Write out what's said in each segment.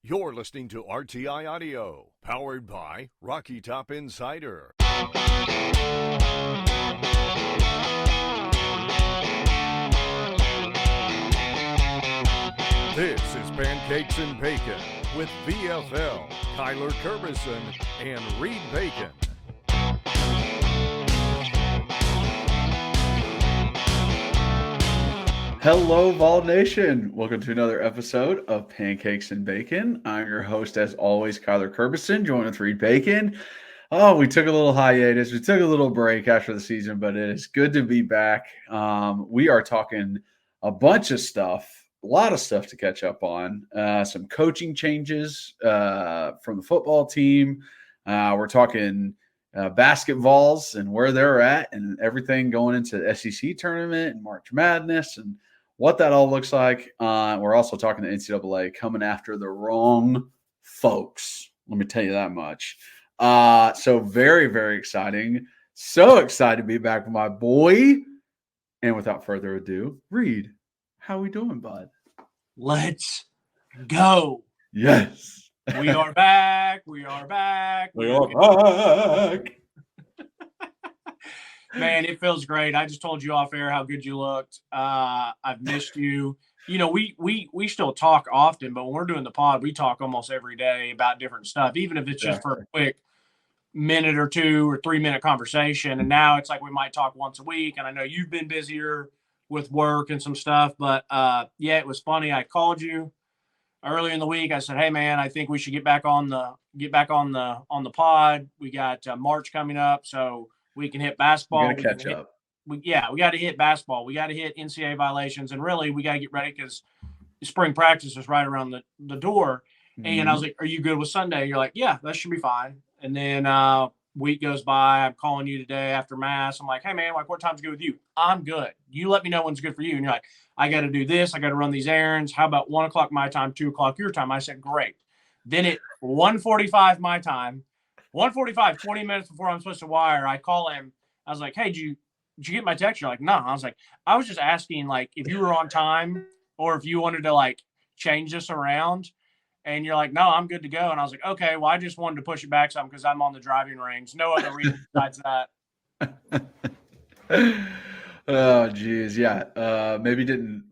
You're listening to RTI Audio, powered by Rocky Top Insider. This is Pancakes and Bacon with VFL, Kyler Kerbyson, and Reed Bacon. Hello, Vol Nation. Welcome to another episode of Pancakes and Bacon. I'm your host, as always, Kyler Kerbyson, joined with Reed Bacon. Oh, we took a little hiatus. We took a little break after the season, but it is good to be back. We are talking a bunch of stuff, a lot of stuff to catch up on. Some coaching changes from the football team. We're talking BasketVols and where they're at and everything going into the SEC tournament and March Madness and what that all looks like. We're also talking to NCAA coming after the wrong folks. Let me tell you that much. So very, very exciting. So excited to be back with my boy. And without further ado, Reed, how we doing, bud? Let's go. Yes. We are back. We are back. We are back. Man, it feels great. I just told you off air how good you looked. I've missed you. You know, we still talk often, but when we're doing the pod, we talk almost every day about different stuff, even if it's just for a quick minute or 2 or 3 minute conversation. And now it's like we might talk once a week. And I know you've been busier with work and some stuff, but yeah, it was funny. I called you earlier in the week. I said, "Hey man, I think we should get back on the pod. We got March coming up, so we can hit basketball. We gotta catch up. We got to hit basketball. We got to hit NCAA violations, and really, we got to get ready because spring practice is right around the door." Mm-hmm. And I was like, "Are you good with Sunday?" You're like, "Yeah, that should be fine." And then week goes by. I'm calling you today after mass. I'm like, "Hey man, like what time's good with you?" "I'm good. You let me know when's good for you." And you're like, "I got to do this. I got to run these errands. How about 1 o'clock my time, 2 o'clock your time?" I said, "Great." Then at 1:45 my time, 1:45, 20 minutes before I'm supposed to wire, I call him. I was like, "Hey, did you get my text?" You're like, "No." I was like, "I was just asking like if you were on time or if you wanted to like change this around." And you're like, "No, I'm good to go." And I was like, "Okay, well, I just wanted to push it back some because I'm on the driving range. No other reason besides that." Oh, geez. Yeah. Maybe didn't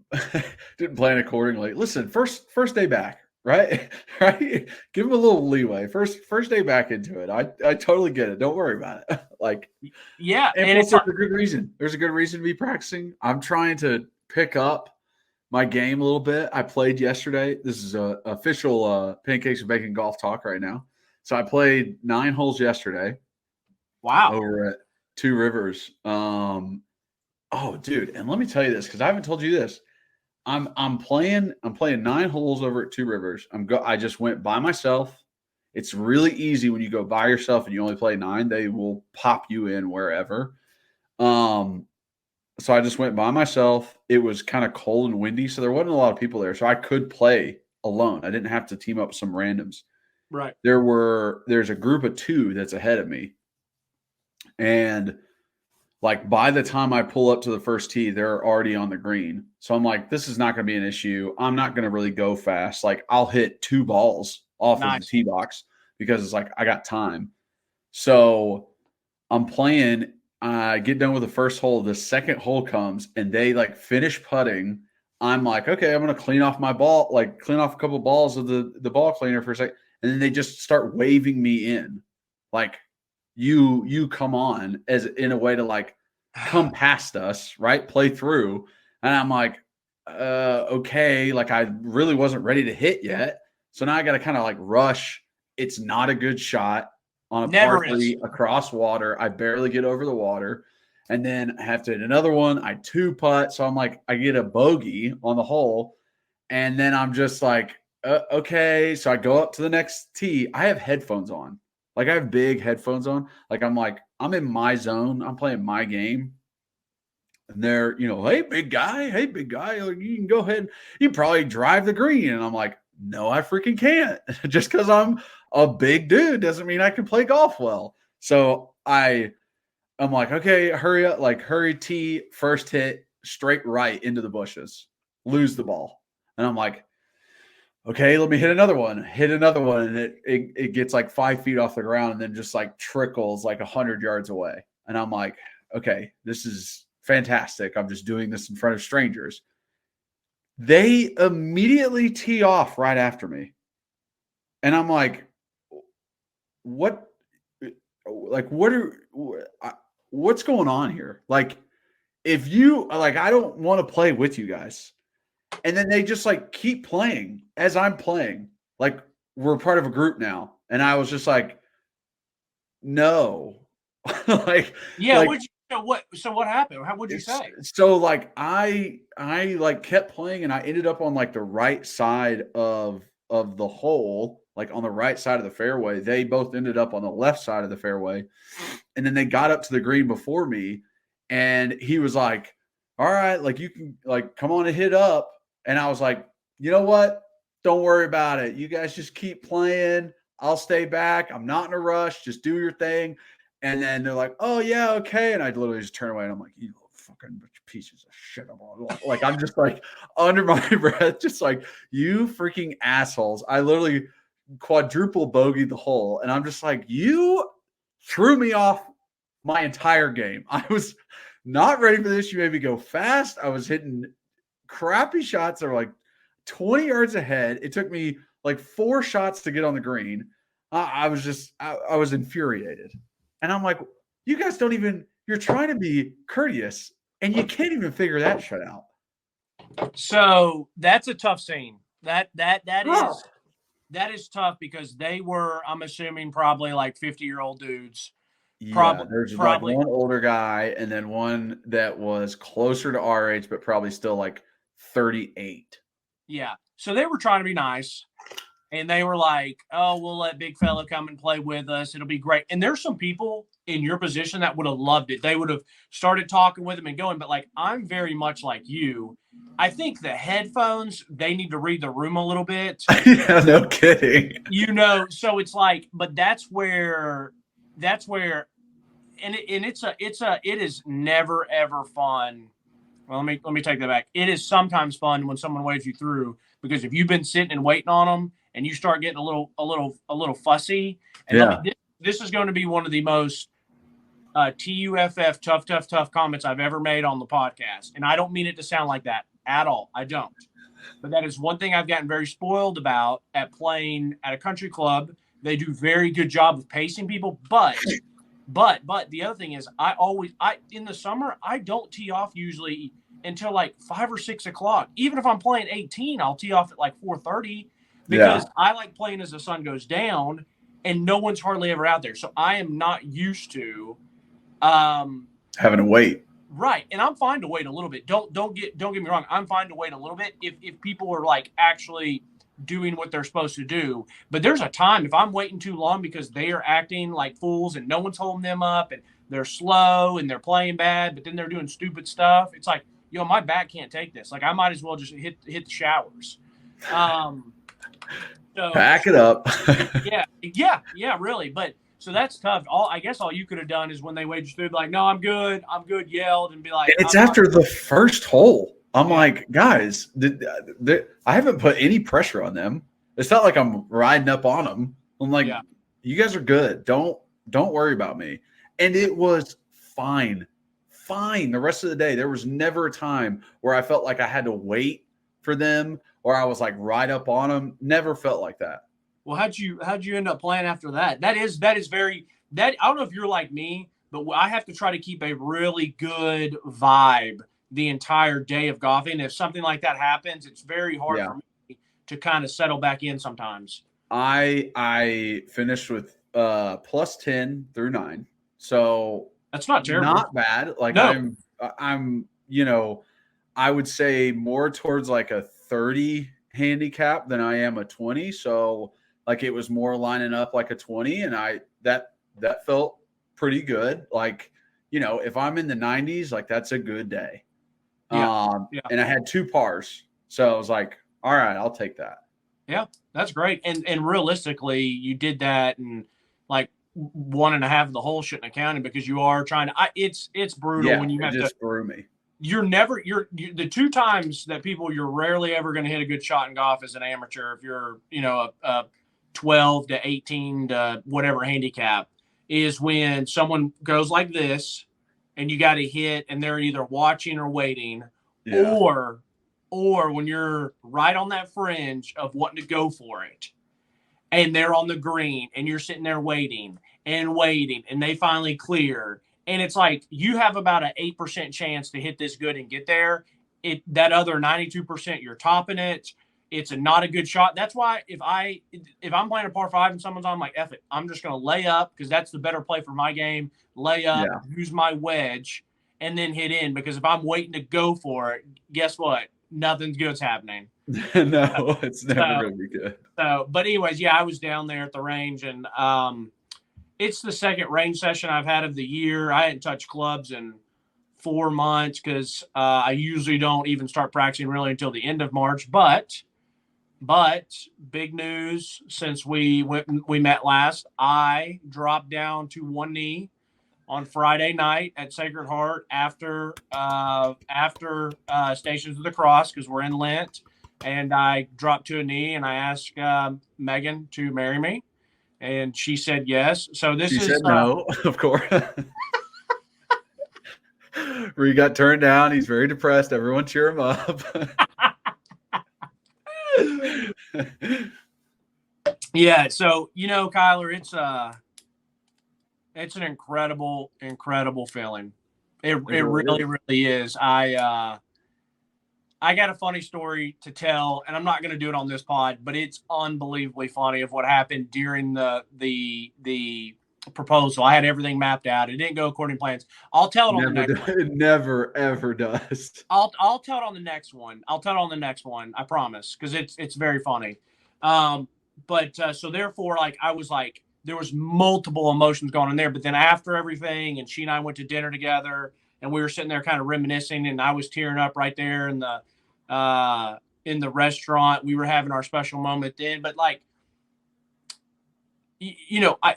plan accordingly. Listen, first day back, right? Right. Give him a little leeway. First day back into it. I totally get it. Don't worry about it. Like, yeah. And it's a good reason. There's a good reason to be practicing. I'm trying to pick up my game a little bit. I played yesterday. This is a official Pancakes and Bacon golf talk right now. So I played 9 holes yesterday. Wow. Over at Two Rivers. Oh, dude, and let me tell you this because I haven't told you this. I'm playing 9 holes over at Two Rivers. I just went by myself. It's really easy when you go by yourself and you only play 9. They will pop you in wherever. So I just went by myself. It was kind of cold and windy, so there wasn't a lot of people there. So I could play alone. I didn't have to team up with some randoms. Right. There's a group of 2 that's ahead of me. And like by the time I pull up to the first tee, they're already on the green. So I'm like, this is not going to be an issue. I'm not going to really go fast. Like I'll hit 2 balls off of the tee box because it's like I got time. So I'm playing. I get done with the first hole. The second hole comes and they like finish putting. I'm like, okay, I'm going to clean off my ball, like clean off a couple of balls of the ball cleaner for a second. And then they just start waving me in. Like, you come on as in a way to like come past us, right? Play through. And I'm like, okay, like I really wasn't ready to hit yet. So now I got to kind of like rush. It's not a good shot on a par 3 across water. I barely get over the water. And then I have to hit another one. I 2-putt. So I'm like, I get a bogey on the hole. And then I'm just like, okay. So I go up to the next tee. I have headphones on. Like I have big headphones on. Like I'm in my zone. I'm playing my game. And they're, hey, big guy. Like, you can go ahead. You can probably drive the green. And I'm like, no, I freaking can't. Just because I'm a big dude doesn't mean I can play golf well. So I'm like, okay, hurry up. Like hurry tee, first hit, straight right into the bushes. Lose the ball. And I'm like, okay, let me hit another one, and it gets like 5 feet off the ground and then just like trickles like 100 yards away. And I'm like, okay, this is fantastic. I'm just doing this in front of strangers. They immediately tee off right after me. And I'm like, what's going on here? Like, if you like, I don't want to play with you guys. And then they just like keep playing as I'm playing. Like, we're part of a group now. And I was just like, no. like, Yeah. like, So what happened? What'd you say? So like I like kept playing and I ended up on like the right side of the hole, like on the right side of the fairway. They both ended up on the left side of the fairway. And then they got up to the green before me. And he was like, all right, like you can like come on and hit up. And I was like, you know what? Don't worry about it. You guys just keep playing. I'll stay back. I'm not in a rush. Just do your thing. And then they're like, oh, yeah, okay. And I literally just turn away and I'm like, you fucking pieces of shit. Like, I'm just like under my breath, just like, you freaking assholes. I literally quadruple bogeyed the hole. And I'm just like, you threw me off my entire game. I was not ready for this. You made me go fast. I was hitting crappy shots that were like 20 yards ahead. It took me like 4 shots to get on the green. I was infuriated. And I'm like, you guys don't even, you're trying to be courteous and you can't even figure that shit out. So that's a tough scene. That is tough because they were, I'm assuming, probably like 50-year-old dudes. Yeah, there's probably like one older guy and then one that was closer to our age, but probably still like 38. Yeah. So they were trying to be nice. And they were like, oh, we'll let big fella come and play with us. It'll be great. And there's some people in your position that would have loved it. They would have started talking with him and going. But, like, I'm very much like you. I think the headphones, they need to read the room a little bit. Yeah, no kidding. You know, so it's like, but that's where, and it is never, ever fun. Well, let me take that back. It is sometimes fun when someone waves you through, because if you've been sitting and waiting on them, and you start getting a little fussy. And yeah. This is going to be one of the most TUFF tough comments I've ever made on the podcast. And I don't mean it to sound like that at all. I don't. But that is one thing I've gotten very spoiled about at playing at a country club. They do very good job of pacing people. But the other thing is in the summer, I don't tee off usually until like 5 or 6 o'clock. Even if I'm playing 18, I'll tee off at like 4:30. Because I like playing as the sun goes down and no one's hardly ever out there. So I am not used to having to wait. Right. And I'm fine to wait a little bit. Don't get me wrong. I'm fine to wait a little bit if people are like actually doing what they're supposed to do. But there's a time if I'm waiting too long because they are acting like fools and no one's holding them up and they're slow and they're playing bad, but then they're doing stupid stuff. It's like, my back can't take this. Like, I might as well just hit the showers. So, pack it up. yeah, really. But so that's tough. I guess all you could have done is when they waged through, like, no, I'm good, yelled and be like, it's after the first hole. I'm like, guys, I haven't put any pressure on them. It's not like I'm riding up on them. I'm like, you guys are good. Don't worry about me. And it was fine. The rest of the day, there was never a time where I felt like I had to wait for them or I was like right up on them. Never felt like that. Well, how'd you end up playing after that? That is very I don't know if you're like me, but I have to try to keep a really good vibe the entire day of golfing. If something like that happens, it's very hard for me to kind of settle back in sometimes. I finished with plus 10 through 9. So that's not terrible. Not bad. Like no. I'm I would say more towards like a 30 handicap than I am a 20. So like it was more lining up like a 20 and that felt pretty good. Like, if I'm in the 90s, like that's a good day. And I had 2 pars. So I was like, all right, I'll take that. Yeah, that's great. And realistically, you did that and like 1.5 of the hole shouldn't have counted because you are trying to. It's brutal when you have to. Just threw me. the two times that you're rarely ever going to hit a good shot in golf as an amateur. If you're, a 12 to 18 to whatever handicap, is when someone goes like this and you got to hit and they're either watching or waiting, or when you're right on that fringe of wanting to go for it and they're on the green and you're sitting there waiting and they finally clear. And it's like you have about an 8% chance to hit this good and get there. That other 92%, you're topping it. It's not a good shot. That's why if I'm playing a par 5 and someone's on, I'm like, F it. I'm just going to lay up because that's the better play for my game. Lay up, use my wedge, and then hit in. Because if I'm waiting to go for it, guess what? Nothing good's happening. No, it's never going to be good. But anyways, I was down there at the range, and it's the second range session I've had of the year. I hadn't touched clubs in 4 months because I usually don't even start practicing really until the end of March. But big news since we met last, I dropped down to one knee on Friday night at Sacred Heart after Stations of the Cross because we're in Lent, and I dropped to a knee and I asked Megan to marry me. And she said yes. So she said no, of course. Where he got turned down. He's very depressed. Everyone cheer him up. Yeah. So, Kyler, it's an incredible, incredible feeling. It really, really is. I got a funny story to tell, and I'm not going to do it on this pod, but it's unbelievably funny of what happened during the proposal. I had everything mapped out. It didn't go according to plans. I'll tell it on the next one. It never, ever does. I'll tell it on the next one. I promise, because it's very funny. So therefore, I was like, there was multiple emotions going on there. But then after everything, and she and I went to dinner together, and we were sitting there kind of reminiscing, and I was tearing up right there in the restaurant. We were having our special moment then. But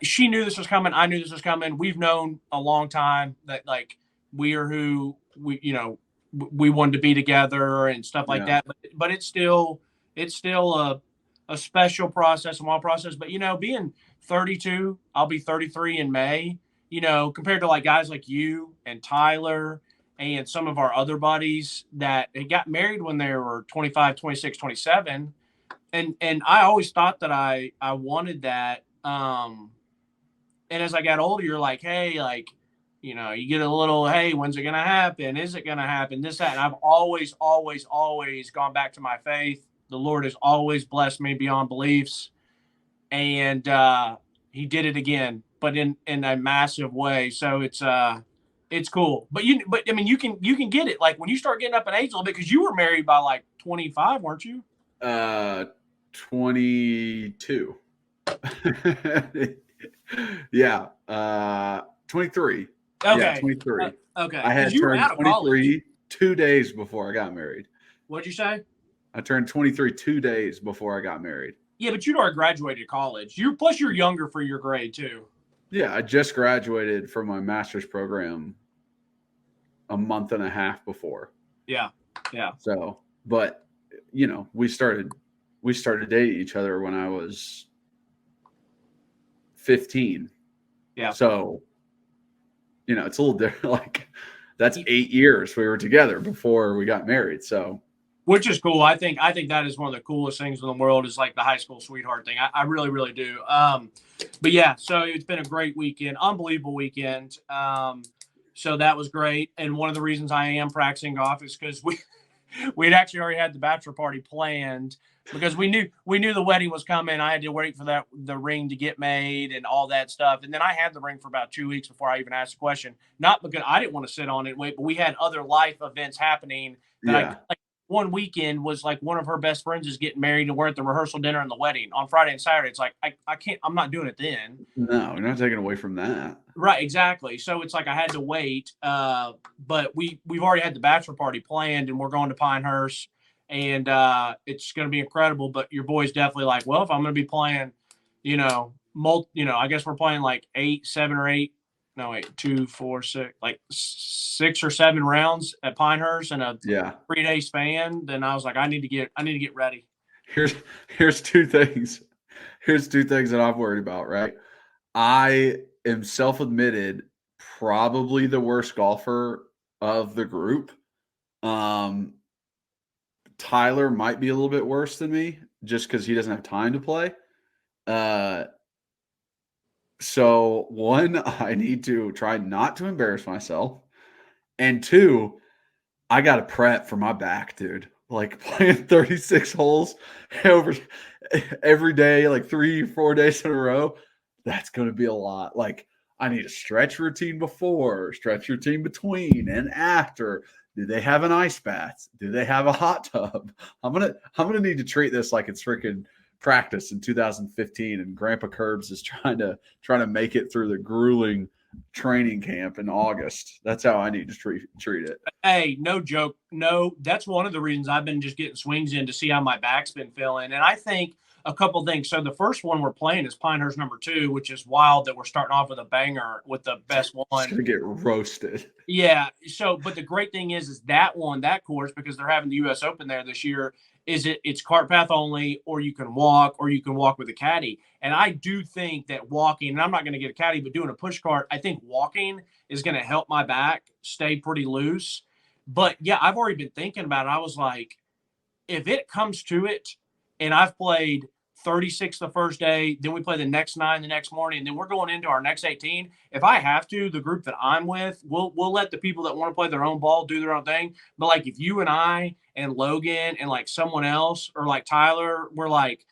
she knew this was coming. I knew this was coming. We've known a long time that we are who we wanted to be together and stuff like that. But it's still a special process, a wild process. But being 32, I'll be 33 in May. Compared to guys like you and Tyler and some of our other buddies that got married when they were 25, 26, 27. And I always thought that I wanted that. And as I got older, you're like, hey, you get a little, hey, when's it going to happen? Is it going to happen? This, that. And I've always, always, always gone back to my faith. The Lord has always blessed me beyond beliefs. And he did it again, but in a massive way. So it's cool. But I mean, you can get it. When you start getting up in age a little bit, because you were married by 25, weren't you? 22. Yeah. 23. Okay. Yeah, 23. Okay. I had turned 23 2 days before I got married. What'd you say? I turned 23 2 days before I got married. Yeah, but you'd already graduated college. You're younger for your grade too. Yeah, I just graduated from my master's program a month and a half before. Yeah. So, but we started dating each other when I was 15. Yeah. So, it's a little different. That's 8 years we were together before we got married. So. Which is cool. I think that is one of the coolest things in the world is the high school sweetheart thing. I really, really do. But yeah, so it's been a great weekend, unbelievable weekend. So that was great. And one of the reasons I am practicing golf is because we'd actually already had the bachelor party planned because we knew the wedding was coming. I had to wait for the ring to get made and all that stuff. And then I had the ring for about 2 weeks before I even asked the question. Not because I didn't want to sit on it and wait, but we had other life events happening that one weekend was one of her best friends is getting married and we're at the rehearsal dinner and the wedding on Friday and Saturday. It's I can't, I'm not doing it then. No, you're not taking away from that. Right. Exactly. So it's I had to wait. But we've already had the bachelor party planned and we're going to Pinehurst and it's going to be incredible. But your boy's definitely well, if I'm going to be playing, I guess we're playing 7 or 8 no, wait, 2, 4, 6, like 6 or 7 rounds at Pinehurst in a 3-day span, then I was like, I need to get ready. Here's two things. Here's two things that I'm worried about, right? I am self-admitted probably the worst golfer of the group. Tyler might be a little bit worse than me just because he doesn't have time to play. So one, I need to try not to embarrass myself. And two, I got to prep for my back, dude. Like playing 36 holes over every day, like 3-4 days in a row. That's going to be a lot. Like I need a stretch routine before, stretch routine between and after. Do they have an ice bath? Do they have a hot tub? I'm gonna need to treat this like it's freaking practice in 2015, and Grandpa Curbs is trying to make it through the grueling training camp in August. That's how I need to treat it. Hey, no joke. No, that's one of the reasons I've been just getting swings in to see how my back's been feeling. And I think a couple things. So the first one we're playing is Pinehurst number 2, which is wild that we're starting off with a banger with the best one. It's gonna get roasted. Yeah. So, but the great thing is that course, because they're having the U.S. Open there this year, it's cart path only, or you can walk with a caddy. And I do think that walking, and I'm not going to get a caddy, but doing a push cart, I think walking is going to help my back stay pretty loose. But yeah, I've already been thinking about it. I was like, if it comes to it, and I've played 36 the first day, then we play the next 9 the next morning, and then we're going into our next 18. If I have to, the group that I'm with, we'll let the people that want to play their own ball do their own thing. But like if you and I and Logan and like someone else or like Tyler, we're like,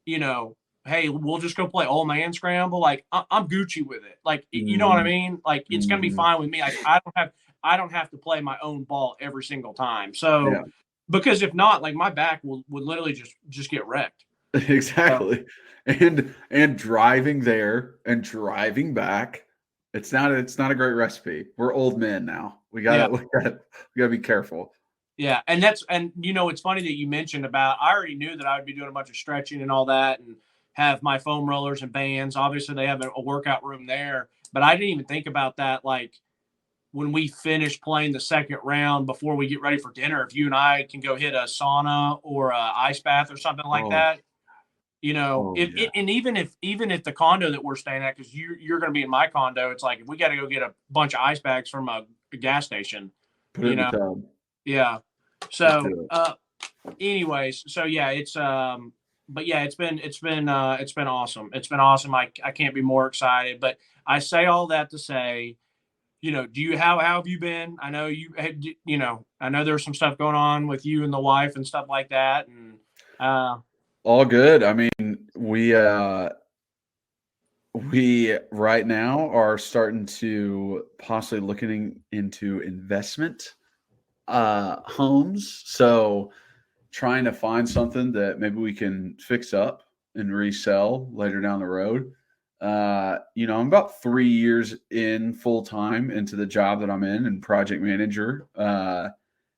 hey, we'll just go play old man scramble. Like I'm Gucci with it. Like, you know what I mean? Like it's going to be fine with me. Like I don't have to play my own ball every single time. So, because if not, like my back would literally just get wrecked. Exactly. And driving there and driving back, it's not a great recipe. We're old men now. We gotta be careful. Yeah. And it's funny that you mentioned about, I already knew that I would be doing a bunch of stretching and all that and have my foam rollers and bands. Obviously they have a workout room there, but I didn't even think about that. Like when we finish playing the second round before we get ready for dinner, if you and I can go hit a sauna or a ice bath or something like that, and even if the condo that we're staying at, because you're going to be in my condo, it's like if we got to go get a bunch of ice bags from a gas station, Put it in the tub. Yeah. So, anyways, so yeah, it's but yeah, it's been awesome. It's been awesome. I can't be more excited. But I say all that to say, how have you been? I know I know there's some stuff going on with you and the wife and stuff like that, and all good. I mean, we right now are starting to possibly looking into investment homes. So trying to find something that maybe we can fix up and resell later down the road. I'm about 3 years in full time into the job that I'm in and project manager.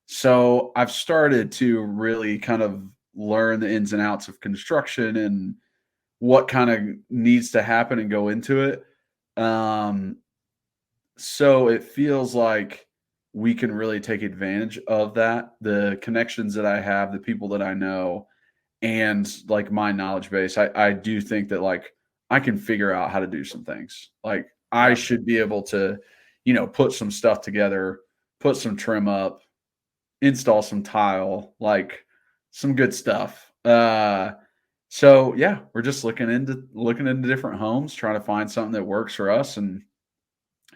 So I've started to really kind of learn the ins and outs of construction and what kind of needs to happen and go into it. So it feels like we can really take advantage of that, the connections that I have, the people that I know, and like my knowledge base. I do think that like I can figure out how to do some things. Like I should be able to, put some stuff together, put some trim up, install some tile, like some good stuff. So yeah, we're just looking into different homes, trying to find something that works for us. And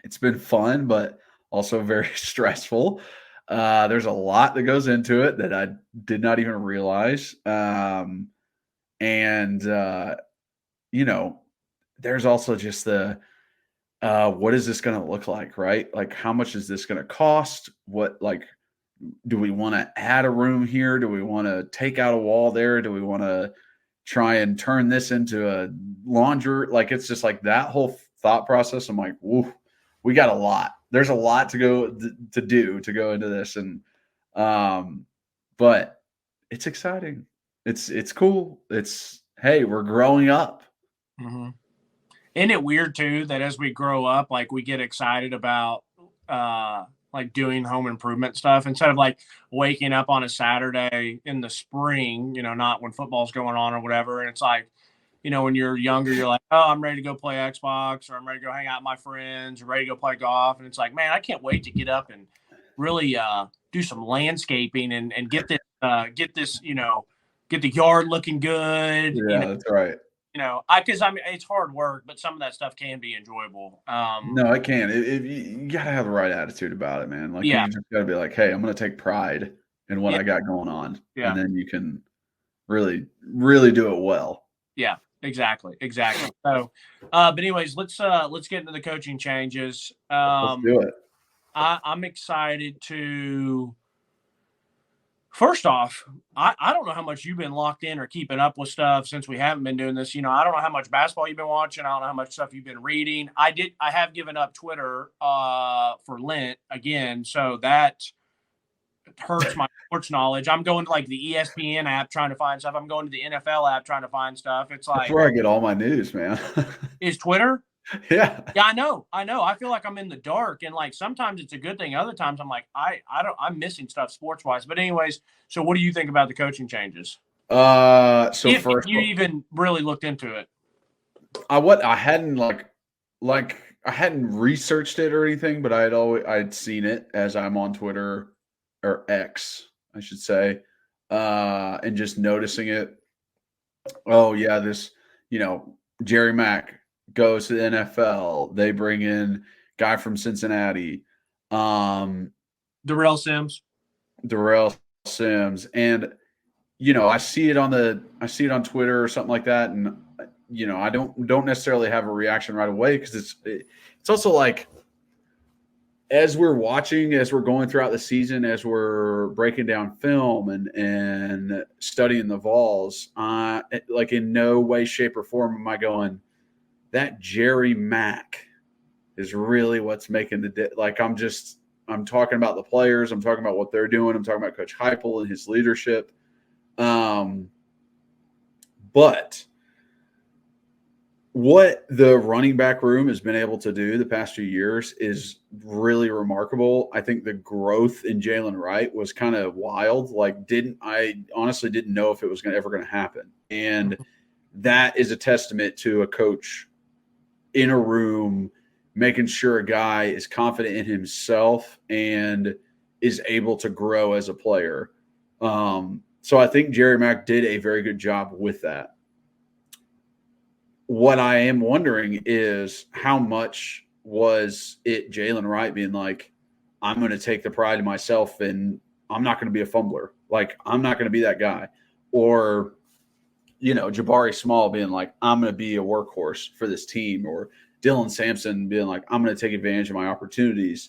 it's been fun, but also very stressful. There's a lot that goes into it that I did not even realize. There's also just the, what is this going to look like, right? Like, how much is this going to cost? Do we want to add a room here? Do we want to take out a wall there? Do we want to try and turn this into a laundry? Like, it's just like that whole thought process. I'm like, whoa, we got a lot. There's a lot to go into this. And, but it's exciting. It's cool. Hey, we're growing up. Mm-hmm. Isn't it weird too that as we grow up, like we get excited about like doing home improvement stuff instead of like waking up on a Saturday in the spring, not when football's going on or whatever. And it's like, when you're younger, you're like, oh, I'm ready to go play Xbox, or I'm ready to go hang out with my friends, or ready to go play golf. And it's like, man, I can't wait to get up and really do some landscaping and get this, get the yard looking good. Yeah, that's right. Because it's hard work, but some of that stuff can be enjoyable. No, I can. You got to have the right attitude about it, man. Like, Yeah. you just got to be like, hey, I'm going to take pride in what Yeah. I got going on. Yeah. And then you can really, really do it well. Yeah, exactly. So, but anyways, let's get into the coaching changes. Let's do it. I'm excited to. First off, I don't know how much you've been locked in or keeping up with stuff since we haven't been doing this. I don't know how much basketball you've been watching. I don't know how much stuff you've been reading. I have given up Twitter for Lent again, so that hurts my sports knowledge. I'm going to like the ESPN app trying to find stuff. I'm going to the NFL app trying to find stuff. It's like, that's where I get all my news, man. Is Twitter? Yeah. Yeah, I know. I feel like I'm in the dark, and like sometimes it's a good thing. Other times I'm like, I'm missing stuff sports wise. But anyways, so what do you think about the coaching changes? So if first, you even really looked into it, I hadn't I hadn't researched it or anything, but I'd seen it as I'm on Twitter or X, I should say, and just noticing it. Oh yeah, this Jerry Mack goes to the NFL. They bring in guy from Cincinnati, Darrell Sims, and I see it on Twitter or something like that, and I don't necessarily have a reaction right away because it's also like as we're going throughout the season, as we're breaking down film and studying the Vols, like in no way, shape, or form am I going, that Jerry Mack is really what's making I'm talking about the players. I'm talking about what they're doing. I'm talking about Coach Heupel and his leadership. But what the running back room has been able to do the past few years is really remarkable. I think the growth in Jalen Wright was kind of wild. I honestly didn't know if it was ever going to happen. And that is a testament to a coach in a room, making sure a guy is confident in himself and is able to grow as a player. So I think Jerry Mack did a very good job with that. What I am wondering is how much was it Jalen Wright being like, I'm going to take the pride in myself and I'm not going to be a fumbler. Like, I'm not going to be that guy. Or, Jabari Small being like, I'm going to be a workhorse for this team. Or Dylan Sampson being like, I'm going to take advantage of my opportunities.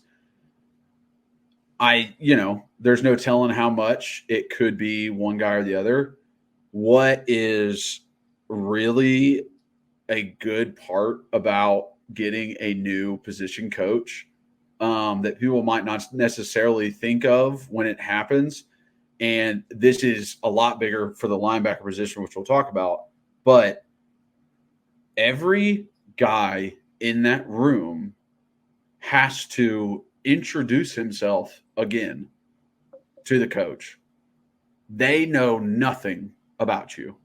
There's no telling how much it could be one guy or the other. What is really a good part about getting a new position coach that people might not necessarily think of when it happens, and this is a lot bigger for the linebacker position, which we'll talk about, but every guy in that room has to introduce himself again to the coach. They know nothing about you.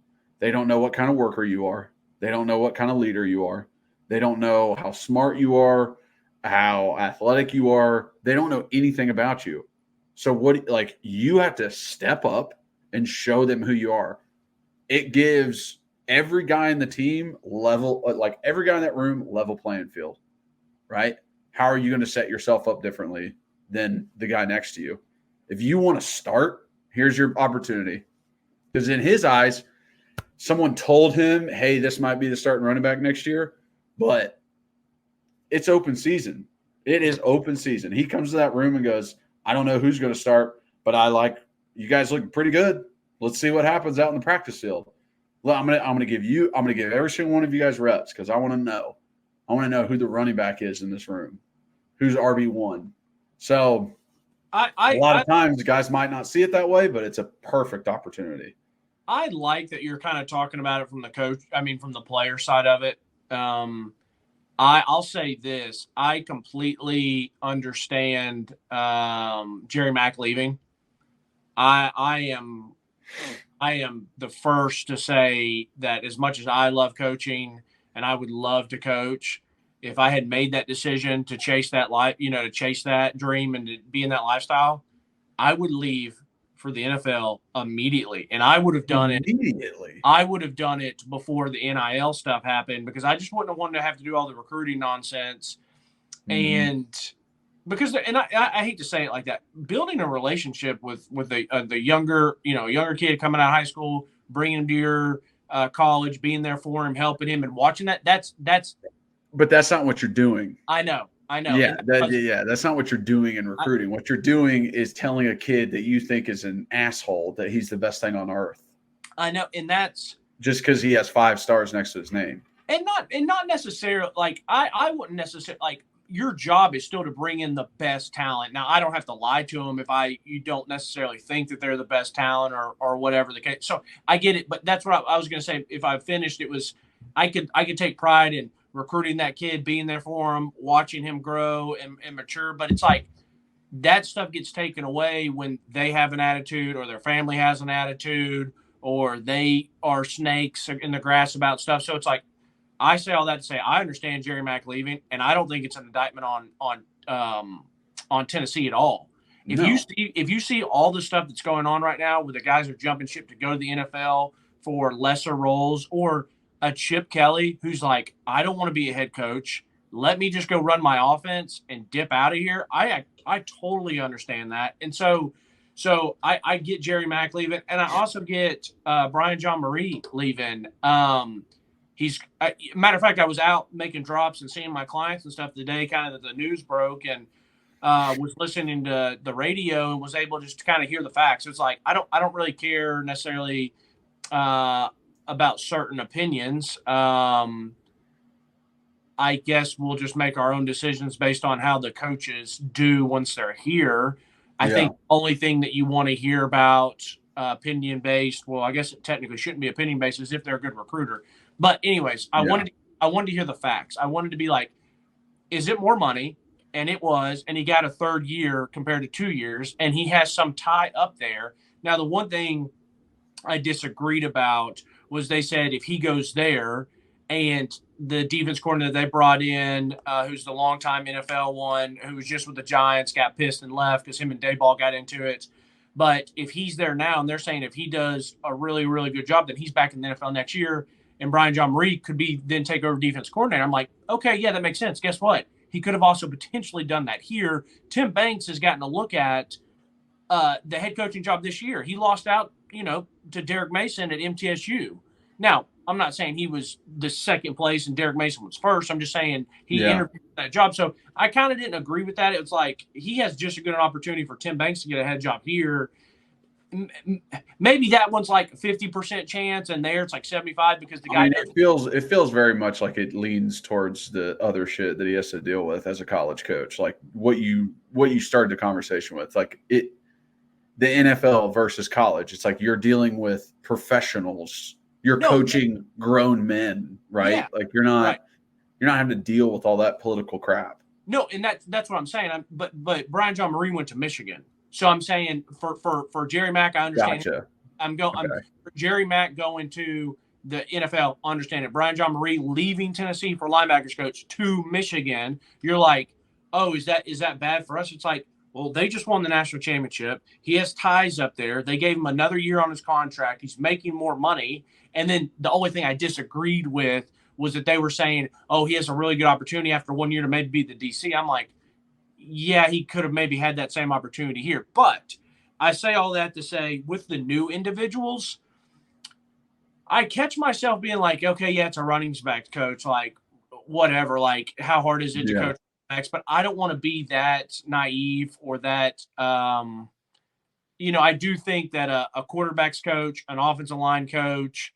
They don't know what kind of worker you are. They don't know what kind of leader you are. They don't know how smart you are, how athletic you are. They don't know anything about you. So you have to step up and show them who you are. It gives every guy in the team every guy in that room, level playing field, right? How are you going to set yourself up differently than the guy next to you? If you want to start, here's your opportunity. Because in his eyes, someone told him, hey, this might be the starting running back next year, but it's open season. It is open season. He comes to that room and goes, I don't know who's going to start, but you guys look pretty good. Let's see what happens out in the practice field. Well, I'm going to give every single one of you guys reps because I want to know. I want to know who the running back is in this room, who's RB1. So a lot of times guys might not see it that way, but it's a perfect opportunity. I like that you're kind of talking about it from the coach. I mean, from the player side of it. I'll say this. I completely understand Jerry Mack leaving. I am the first to say that as much as I love coaching and I would love to coach, if I had made that decision to chase that life, to chase that dream and to be in that lifestyle, I would leave for the NFL immediately. And I would have done it. Immediately. I would have done it before the NIL stuff happened because I just wouldn't have wanted to have to do all the recruiting nonsense. And because, and I hate to say it like that, building a relationship with the younger kid coming out of high school, bringing him to your college, being there for him, helping him, and watching that's. But that's not what you're doing. I know. Yeah, that's not what you're doing in recruiting. What you're doing is telling a kid that you think is an asshole that he's the best thing on earth. I know, and that's just because he has 5 stars next to his name. And not necessarily like I wouldn't necessarily like. Your job is still to bring in the best talent. Now, I don't have to lie to them if you don't necessarily think that they're the best talent or whatever the case. So I get it, but that's what I was going to say. If I finished, it was I could take pride in recruiting that kid, being there for him, watching him grow and mature. But it's like that stuff gets taken away when they have an attitude or their family has an attitude or they are snakes in the grass about stuff. So it's like, I say all that to say I understand Jerry Mack leaving, and I don't think it's an indictment on Tennessee at all. If you see all the stuff that's going on right now, where the guys are jumping ship to go to the NFL for lesser roles, or a Chip Kelly who's like, I don't want to be a head coach. Let me just go run my offense and dip out of here. I totally understand that, and so I get Jerry Mack leaving, and I also get Brian John Marie leaving. He's matter of fact, I was out making drops and seeing my clients and stuff the day kind of the news broke, and was listening to the radio and was able just to kind of hear the facts. It's like I don't really care necessarily about certain opinions. I guess we'll just make our own decisions based on how the coaches do once they're here. I think the only thing that you want to hear about opinion based, well, I guess it technically shouldn't be opinion based, is if they're a good recruiter. But anyways, I wanted to hear the facts. I wanted to be like, is it more money? And it was, and he got a third year compared to 2 years, and he has some tie up there. Now, the one thing I disagreed about was they said if he goes there and the defense coordinator they brought in, who's the longtime NFL one, who was just with the Giants, got pissed and left because him and Dayball got into it. But if he's there now, and they're saying if he does a really, really good job, then he's back in the NFL next year, and Brian John Marie could be then take over defense coordinator. I'm like, okay, yeah, that makes sense. Guess what? He could have also potentially done that here. Tim Banks has gotten a look at the head coaching job this year. He lost out, to Derek Mason at MTSU. Now, I'm not saying he was the second place and Derek Mason was first. I'm just saying he interviewed for that job. So I kind of didn't agree with that. It was like he has just as good an opportunity for Tim Banks to get a head job here. Maybe that one's like a 50% chance, and there it's like 75 because the guy. It feels very much like it leans towards the other shit that he has to deal with as a college coach, like what you started the conversation with, like the NFL versus college. It's like you're dealing with professionals. You're coaching grown men, right? Yeah, like you're not having to deal with all that political crap. No, and that's what I'm saying. But Brian John Marie went to Michigan. So I'm saying for Jerry Mack, I understand. Gotcha. I'm for Jerry Mack going to the NFL. Understand it. Brian John Marie leaving Tennessee for linebackers coach to Michigan. You're like, oh, is that bad for us? It's like, well, they just won the national championship. He has ties up there. They gave him another year on his contract. He's making more money. And then the only thing I disagreed with was that they were saying, oh, he has a really good opportunity after 1 year to maybe be the DC. I'm like, yeah, he could have maybe had that same opportunity here. But I say all that to say with the new individuals, I catch myself being like, okay, yeah, it's a running backs coach, like whatever, like how hard is it to coach backs? But I don't want to be that naive or that, I do think that a quarterback's coach, an offensive line coach,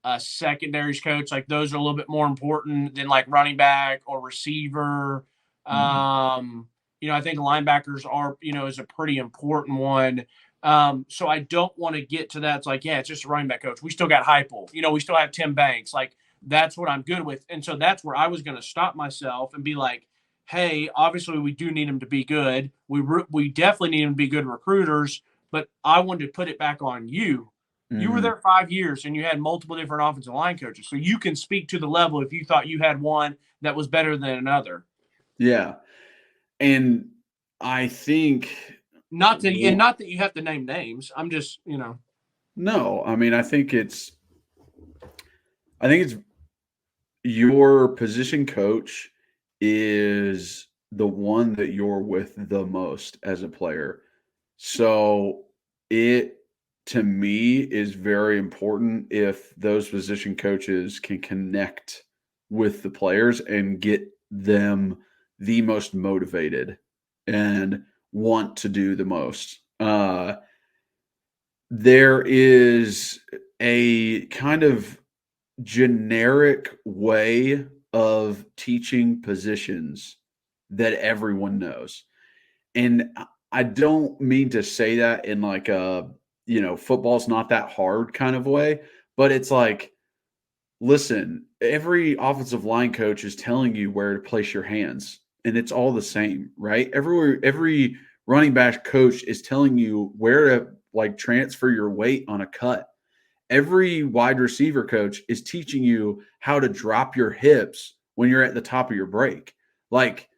a secondaries coach, like those are a little bit more important than like running back or receiver. I think linebackers are, is a pretty important one. So I don't want to get to that. It's like, yeah, it's just a running back coach. We still got Heupel. We still have Tim Banks. Like that's what I'm good with. And so that's where I was going to stop myself and be like, hey, obviously we do need him to be good. We definitely need him to be good recruiters, but I wanted to put it back on you. You were there 5 years and you had multiple different offensive line coaches. So you can speak to the level if you thought you had one that was better than another. Yeah. And I think not that you have to name names. I'm just, no, I mean, I think it's your position coach is the one that you're with the most as a player. So it, to me, is very important if those position coaches can connect with the players and get them the most motivated and want to do the most. There is a kind of generic way of teaching positions that everyone knows. And I don't mean to say that in like a, football's not that hard kind of way, but it's like, listen, every offensive line coach is telling you where to place your hands, and it's all the same, right? Every running back coach is telling you where to like transfer your weight on a cut. Every wide receiver coach is teaching you how to drop your hips when you're at the top of your break. Like,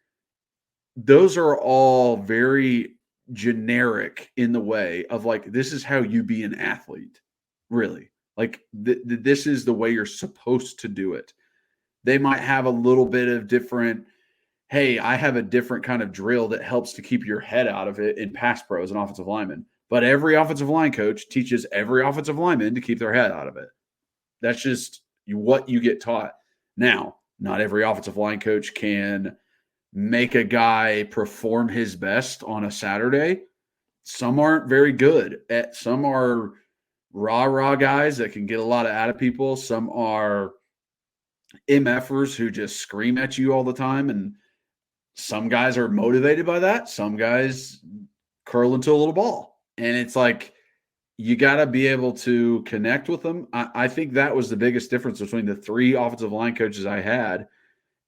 those are all very generic in the way of like, this is how you be an athlete, really. Like, this is the way you're supposed to do it. They might have a little bit of different, hey, I have a different kind of drill that helps to keep your head out of it in pass pro as an offensive lineman. But every offensive line coach teaches every offensive lineman to keep their head out of it. That's just what you get taught. Now, not every offensive line coach can make a guy perform his best on a Saturday. Some aren't very good. Some are rah guys that can get a lot out of people. Some are MFers who just scream at you all the time. And some guys are motivated by that. Some guys curl into a little ball. And it's like, you got to be able to connect with them. I think that was the biggest difference between the 3 offensive line coaches I had.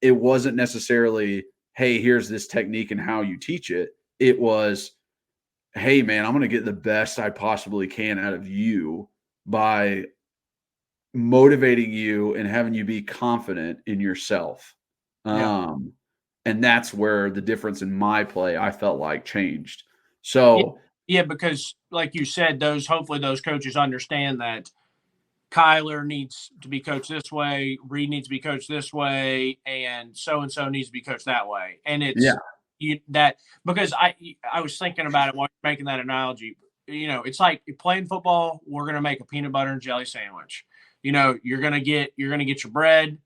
It wasn't necessarily, hey, here's this technique and how you teach it. It was, hey, man, I'm going to get the best I possibly can out of you by motivating you and having you be confident in yourself. Yeah. And that's where the difference in my play, I felt like, changed. So yeah, because like you said, hopefully those coaches understand that Kyler needs to be coached this way, Reed needs to be coached this way, and so needs to be coached that way. And it's because I was thinking about it while you're making that analogy. It's like playing football, we're gonna make a peanut butter and jelly sandwich. You're gonna get your bread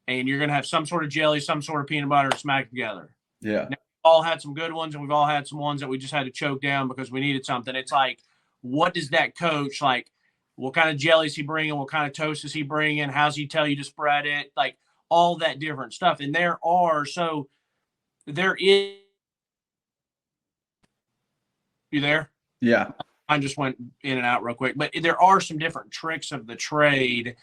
and you're gonna have some sort of jelly, some sort of peanut butter smacked together. Yeah. Now, we've all had some good ones and we've all had some ones that we just had to choke down because we needed something. It's like, what does that coach like? What kind of jelly is he bringing? What kind of toast is he bringing? How's he tell you to spread it? Like all that different stuff. And there is. You there? Yeah. I just went in and out real quick. But there are some different tricks of the trade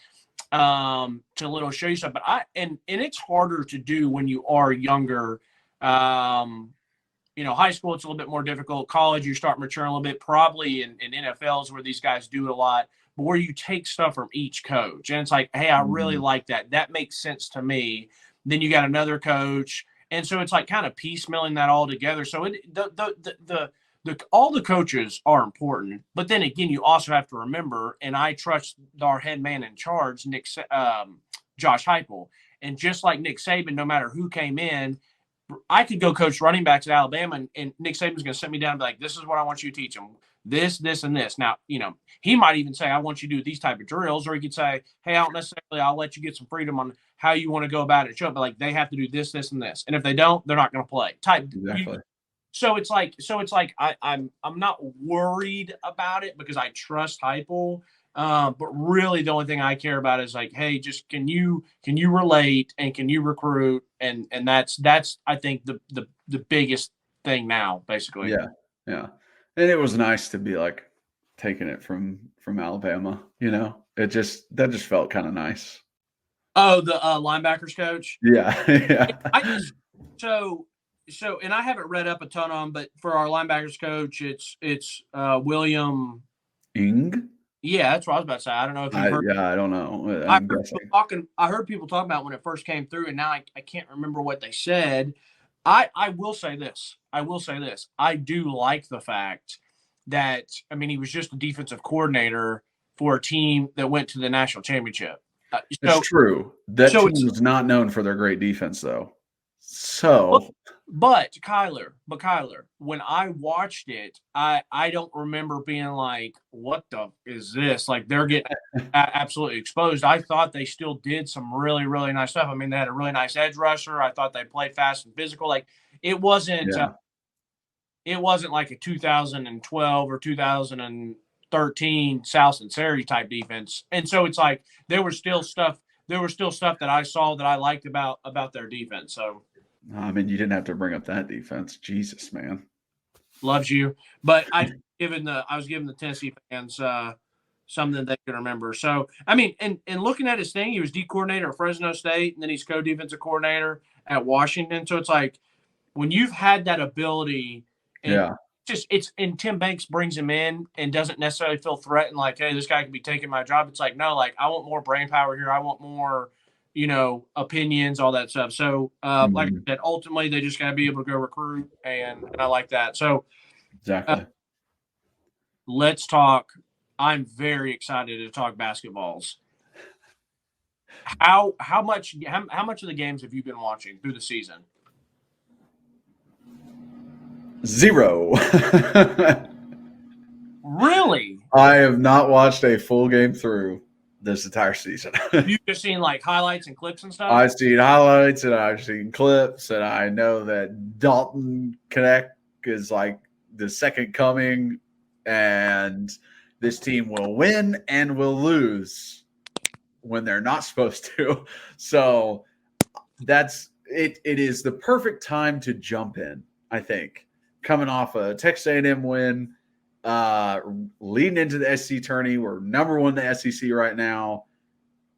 to little show you stuff. But and it's harder to do when you are younger. High school, it's a little bit more difficult. College, you start maturing a little bit. Probably in NFLs where these guys do it a lot, but where you take stuff from each coach. And it's like, hey, I really like that. That makes sense to me. Then you got another coach. And so it's like kind of piecemealing that all together. So all the coaches are important. But then again, you also have to remember, and I trust our head man in charge, Josh Heupel. And just like Nick Saban, no matter who came in, I could go coach running backs at Alabama, and Nick Saban's going to sit me down and be like, this is what I want you to teach them. This, and this. Now, he might even say, I want you to do these type of drills, or he could say, hey, I'll let you get some freedom on how you want to go about it. Show, but like they have to do this, and this. And if they don't, they're not going to play. Exactly. So it's like I'm not worried about it because I trust Heupel. But really the only thing I care about is like, hey, just can you relate and can you recruit? And that's I think the biggest thing now, basically. Yeah. Yeah. And it was nice to be like taking it from Alabama, that just felt kind of nice. Oh, the linebackers coach. Yeah, yeah. And I haven't read up a ton on, but for our linebackers coach, it's William. Ing? Yeah, that's what I was about to say. I don't know if you've heard. I don't know. I I'm guessing. I heard people talking about when it first came through, and now I can't remember what they said. I will say this. I do like the fact that, I mean, he was just a defensive coordinator for a team that went to the national championship. It's true. That team was not known for their great defense, though. So, but Kyler, when I watched it, I don't remember being like, what the is this? Like, they're getting absolutely exposed. I thought they still did some really, really nice stuff. I mean, they had a really nice edge rusher. I thought they played fast and physical. Like, it wasn't like a 2012 or 2013 South Sincerity type defense. And so it's like there was still stuff that I saw that I liked about their defense. So I mean, you didn't have to bring up that defense. Jesus, man. Loves you. But I was giving the Tennessee fans something they can remember. So I mean, and looking at his thing, he was D coordinator at Fresno State, and then he's co-defensive coordinator at Washington. So it's like when you've had that ability, and and Tim Banks brings him in and doesn't necessarily feel threatened, like, hey, this guy could be taking my job. It's like, no, like, I want more brain power here. I want more, opinions, all that stuff. So, like I said, ultimately they just got to be able to go recruit, and I like that. So, exactly. Let's talk. I'm very excited to talk BasketVols. How much of the games have you been watching through the season? 0. Really? I have not watched a full game through this entire season. You've just seen like highlights and clips and stuff? I've seen highlights and I've seen clips, and I know that Dalton Connect is like the second coming, and this team will win and will lose when they're not supposed to. So that's it. It is the perfect time to jump in, I think. Coming off a Texas A&M win, leading into the SEC tourney. We're number 1 in the SEC right now.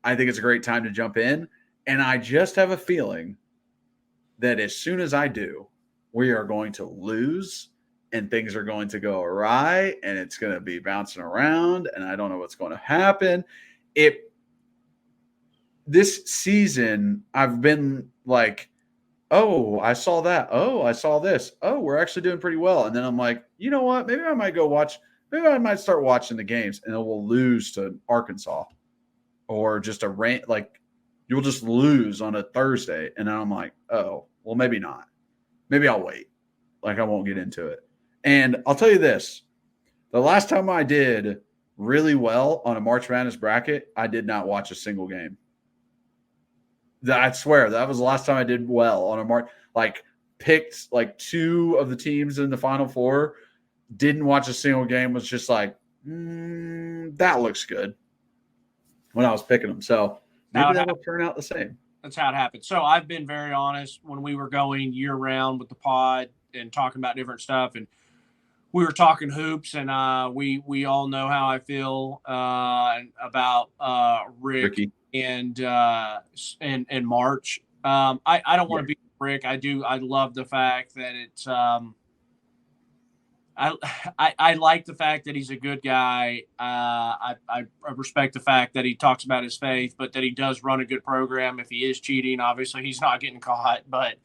I think it's a great time to jump in. And I just have a feeling that as soon as I do, we are going to lose and things are going to go awry and it's going to be bouncing around and I don't know what's going to happen. This season, I've been like, oh, I saw that. Oh, I saw this. Oh, we're actually doing pretty well. And then I'm like, you know what? Maybe I might start watching the games, and then we'll lose to Arkansas or just you'll just lose on a Thursday. And then I'm like, oh, well, maybe not. Maybe I'll wait. Like, I won't get into it. And I'll tell you this. The last time I did really well on a March Madness bracket, I did not watch a single game. I swear that was the last time I did well on a March. Like, picked like 2 of the teams in the Final Four, didn't watch a single game, was just like, that looks good when I was picking them. So maybe that'll turn out the same. That's how it happened. So I've been very honest when we were going year round with the pod and talking about different stuff, and we were talking hoops, and we all know how I feel about Ricky. And March. I don't want to be Rick. I love the fact that it's I like the fact that he's a good guy. I respect the fact that he talks about his faith, but that he does run a good program. If he is cheating, obviously he's not getting caught, but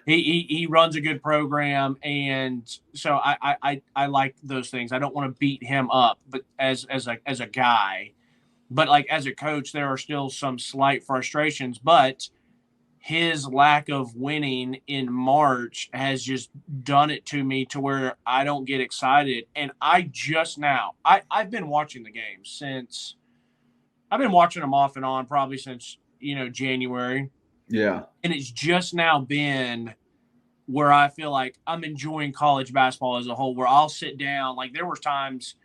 he runs a good program, and so I like those things. I don't want to beat him up, but as a guy. But like as a coach, there are still some slight frustrations, but his lack of winning in March has just done it to me to where I don't get excited. And I've been watching the games since I've been watching them off and on probably since, January. Yeah. And it's just now been where I feel like I'm enjoying college basketball as a whole, where I'll sit down. Like there were times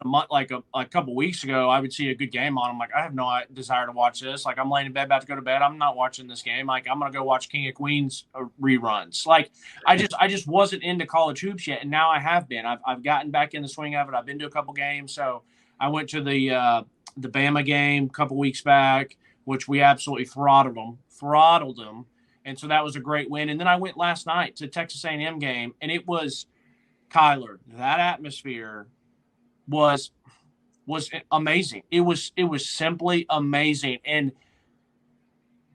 a couple weeks ago, I would see a good game on. I'm like, I have no desire to watch this. Like, I'm laying in bed about to go to bed. I'm not watching this game. Like, I'm gonna go watch King of Queens reruns. Like, I just wasn't into college hoops yet, and now I have been. I've gotten back in the swing of it. I've been to a couple games. So I went to the Bama game a couple weeks back. which we absolutely throttled them. And so that was a great win. And then I went last night to Texas A&M game, and it was, Kyler, that atmosphere was amazing. It was simply amazing. And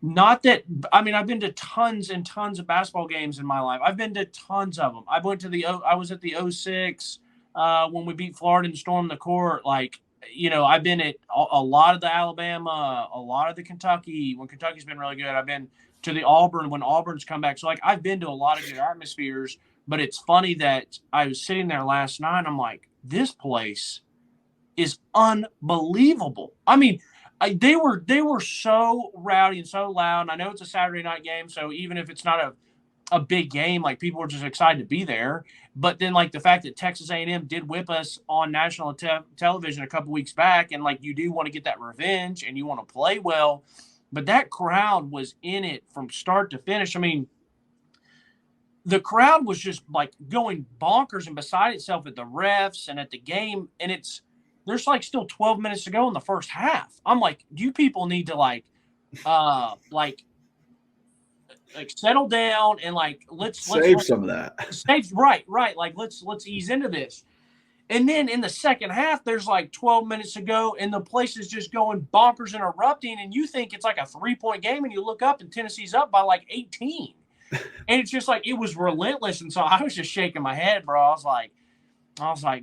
not that, I mean, I've been to tons and tons of basketball games in my life. I've been to tons of them. I was at the 06 when we beat Florida and stormed the court. Like, you know, I've been at a lot of the Alabama, a lot of the Kentucky, when Kentucky's been really good. I've been to the Auburn when Auburn's come back. So, like, I've been to a lot of good atmospheres. But it's funny that I was sitting there last night, and I'm like, this place is unbelievable. I mean, they were so rowdy and so loud. And I know it's a Saturday night game, so even if it's not a big game, like, people were just excited to be there. But then, like, the fact that Texas A&M did whip us on national television a couple weeks back, and, like, you do want to get that revenge and you want to play well. But that crowd was in it from start to finish. I mean, the crowd was just, like, going bonkers and beside itself at the refs and at the game. And there's, like, still 12 minutes to go in the first half. I'm like, you people need to, like settle down and, like, let's save some of that. Right. Like, let's ease into this. And then in the second half, there's like 12 minutes to go, and the place is just going bonkers and erupting. And you think it's like a 3-point game, and you look up and Tennessee's up by like 18. And it's just like, it was relentless. And so I was just shaking my head, bro. I was like,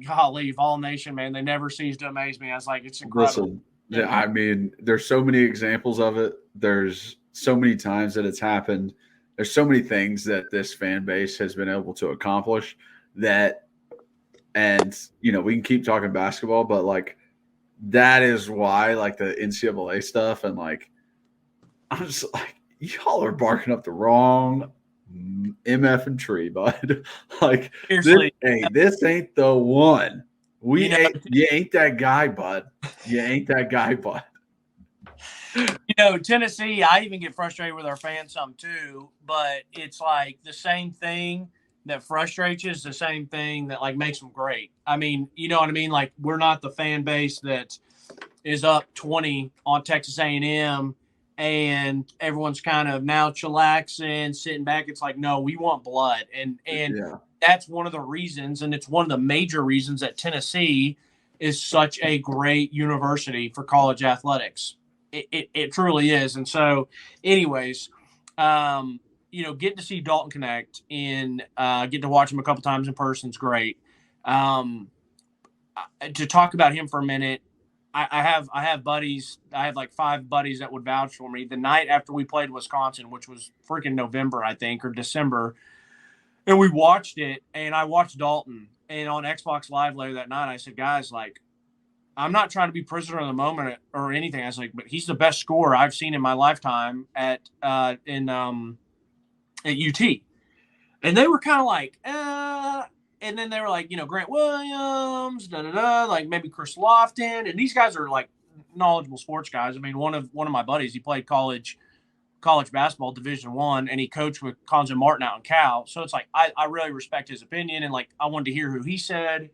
golly, Vol Nation, man, they never cease to amaze me. I was like, it's incredible. Listen, I mean, there's so many examples of it. There's so many times that it's happened. There's so many things that this fan base has been able to accomplish that, and, you know, we can keep talking basketball, but, like, that is why, like, the NCAA stuff, and, like, I'm just like, y'all are barking up the wrong MF and tree, bud. Like, this ain't the one. You ain't that guy, bud. You ain't that guy, bud. You know, Tennessee, I even get frustrated with our fans some too, but it's like the same thing that frustrates you is the same thing that, like, makes them great. I mean, you know what I mean? Like, we're not the fan base that is up 20 on Texas A&M and everyone's kind of now chillaxing, sitting back. It's like, no, we want blood. And that's one of the reasons, and it's one of the major reasons that Tennessee is such a great university for college athletics. It truly is. And so, anyways, you know, getting to see Dalton Connect and getting to watch him a couple times in person is great. To talk about him for a minute, I have buddies. I have like 5 buddies that would vouch for me. The night after we played Wisconsin, which was freaking November, I think, or December, and we watched it, and I watched Dalton. And on Xbox Live later that night, I said, guys, like, I'm not trying to be prisoner of the moment or anything. I was like, but he's the best scorer I've seen in my lifetime at UT. And they were kind of like, and then they were like, you know, Grant Williams, like maybe Chris Lofton. And these guys are like knowledgeable sports guys. I mean, one of my buddies, he played college basketball Division I, and he coached with Conzo Martin out in Cal. So it's like, I really respect his opinion. And, like, I wanted to hear who he said.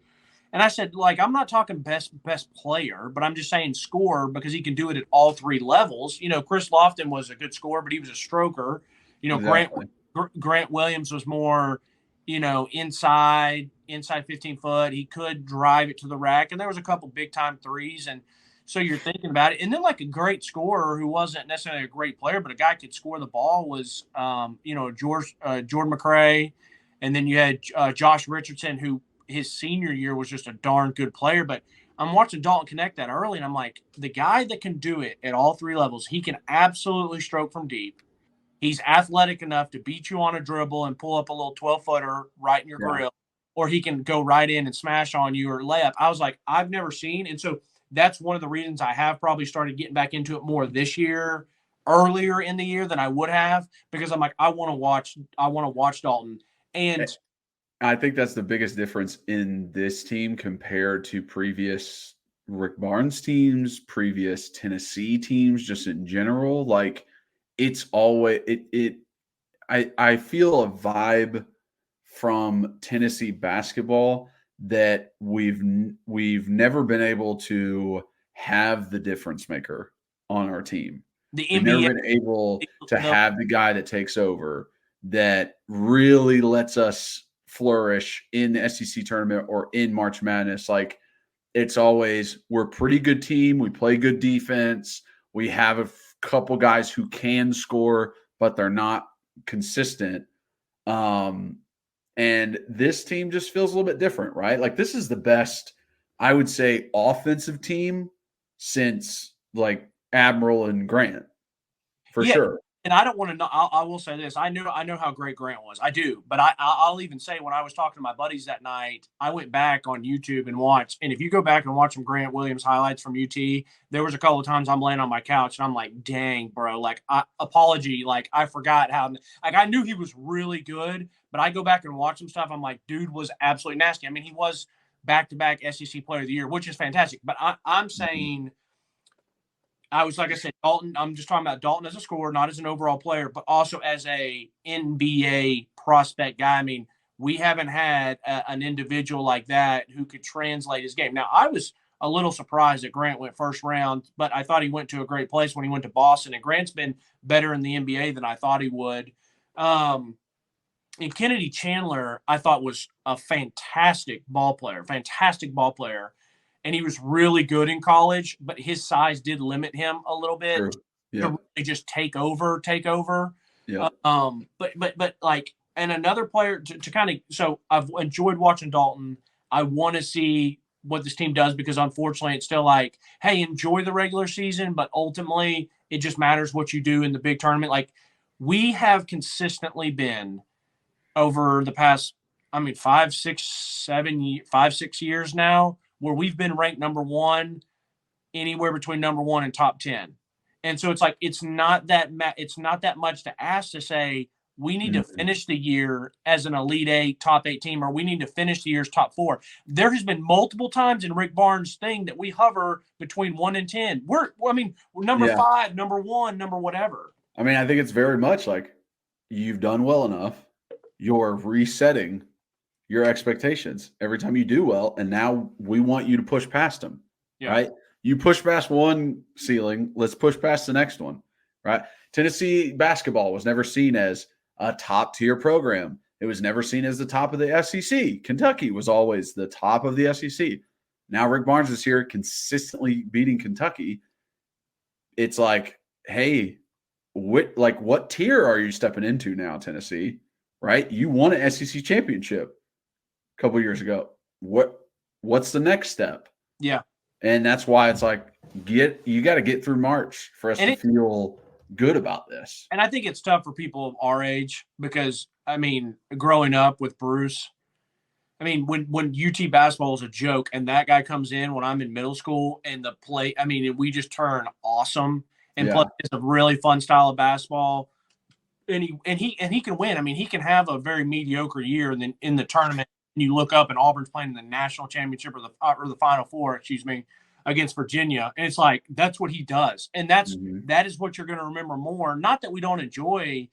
And I said, like, I'm not talking best player, but I'm just saying score, because he can do it at all 3 levels. You know, Chris Lofton was a good scorer, but he was a stroker. You know, exactly. Grant Williams was more, you know, inside 15 foot. He could drive it to the rack, and there was a couple big time threes. And so you're thinking about it. And then, like, a great scorer who wasn't necessarily a great player, but a guy could score the ball was, you know, Jordan McRae. And then you had Josh Richardson, who his senior year was just a darn good player. But I'm watching Dalton Connect that early, and I'm like, the guy that can do it at all 3 levels, he can absolutely stroke from deep. He's athletic enough to beat you on a dribble and pull up a little 12-footer right in your grill, or he can go right in and smash on you or layup. I was like, I've never seen. And so that's one of the reasons I have probably started getting back into it more this year, earlier in the year than I would have, because I'm like, I want to watch Dalton. And I think that's the biggest difference in this team compared to previous Rick Barnes teams, previous Tennessee teams, just in general. Like, it's always I feel a vibe from Tennessee basketball that we've never been able to have the difference maker on our team. The We've never NBA, been able to have the guy that takes over that really lets us flourish in the SEC tournament or in March Madness. Like, it's always, we're a pretty good team. We play good defense. We have a couple guys who can score, but they're not consistent. And this team just feels a little bit different, right? Like, this is the best, I would say, offensive team since like Admiral and Grant, for sure. And I don't want to know. I will say this: I know how great Grant was. I do, but I'll even say when I was talking to my buddies that night, I went back on YouTube and watched. And if you go back and watch some Grant Williams highlights from UT, there was a couple of times I'm laying on my couch and I'm like, "Dang, bro! Like, like I forgot how. Like, I knew he was really good, but I go back and watch some stuff. I'm like, dude was absolutely nasty. I mean, he was back-to-back SEC Player of the Year, which is fantastic. But I'm saying. I was, like I said, Dalton. I'm just talking about Dalton as a scorer, not as an overall player, but also as a NBA prospect guy. I mean, we haven't had an individual like that who could translate his game. Now, I was a little surprised that Grant went first round, but I thought he went to a great place when he went to Boston. And Grant's been better in the NBA than I thought he would. And Kennedy Chandler, I thought, was a fantastic ball player. And he was really good in college, but his size did limit him a little bit to really just take over. Yeah. But like, and another player to kind of, so I've enjoyed watching Dalton. I want to see what this team does because unfortunately it's still like, hey, enjoy the regular season, but ultimately it just matters what you do in the big tournament. Like, we have consistently been over the past, 5-6 years now, where we've been ranked number one, anywhere between number one and top 10. And so it's like, it's not that much to ask to say, we need to finish the year as an Elite Eight, top 8 team, or we need to finish the year's top 4. There has been multiple times in Rick Barnes' thing that we hover between 1 and 10. We're number 5, number 1, number whatever. I mean, I think it's very much like you've done well enough. You're resetting your expectations every time you do well, and now we want you to push past them, right? You push past one ceiling, let's push past the next one, right? Tennessee basketball was never seen as a top-tier program. It was never seen as the top of the SEC. Kentucky was always the top of the SEC. Now Rick Barnes is here consistently beating Kentucky. It's like, hey, what tier are you stepping into now, Tennessee, right? You won an SEC championship a couple years ago. What's the next step? Yeah. And that's why it's like, you got to get through March for us to feel good about this. And I think it's tough for people of our age because, growing up with Bruce, when UT basketball is a joke and that guy comes in when I'm in middle school and we just turn awesome and play a really fun style of basketball. And he can win. He can have a very mediocre year, and then in the tournament, you look up and Auburn's playing in the national championship or the Final Four, against Virginia, and it's like that's what he does, and that is what you're going to remember more. Not that we don't enjoy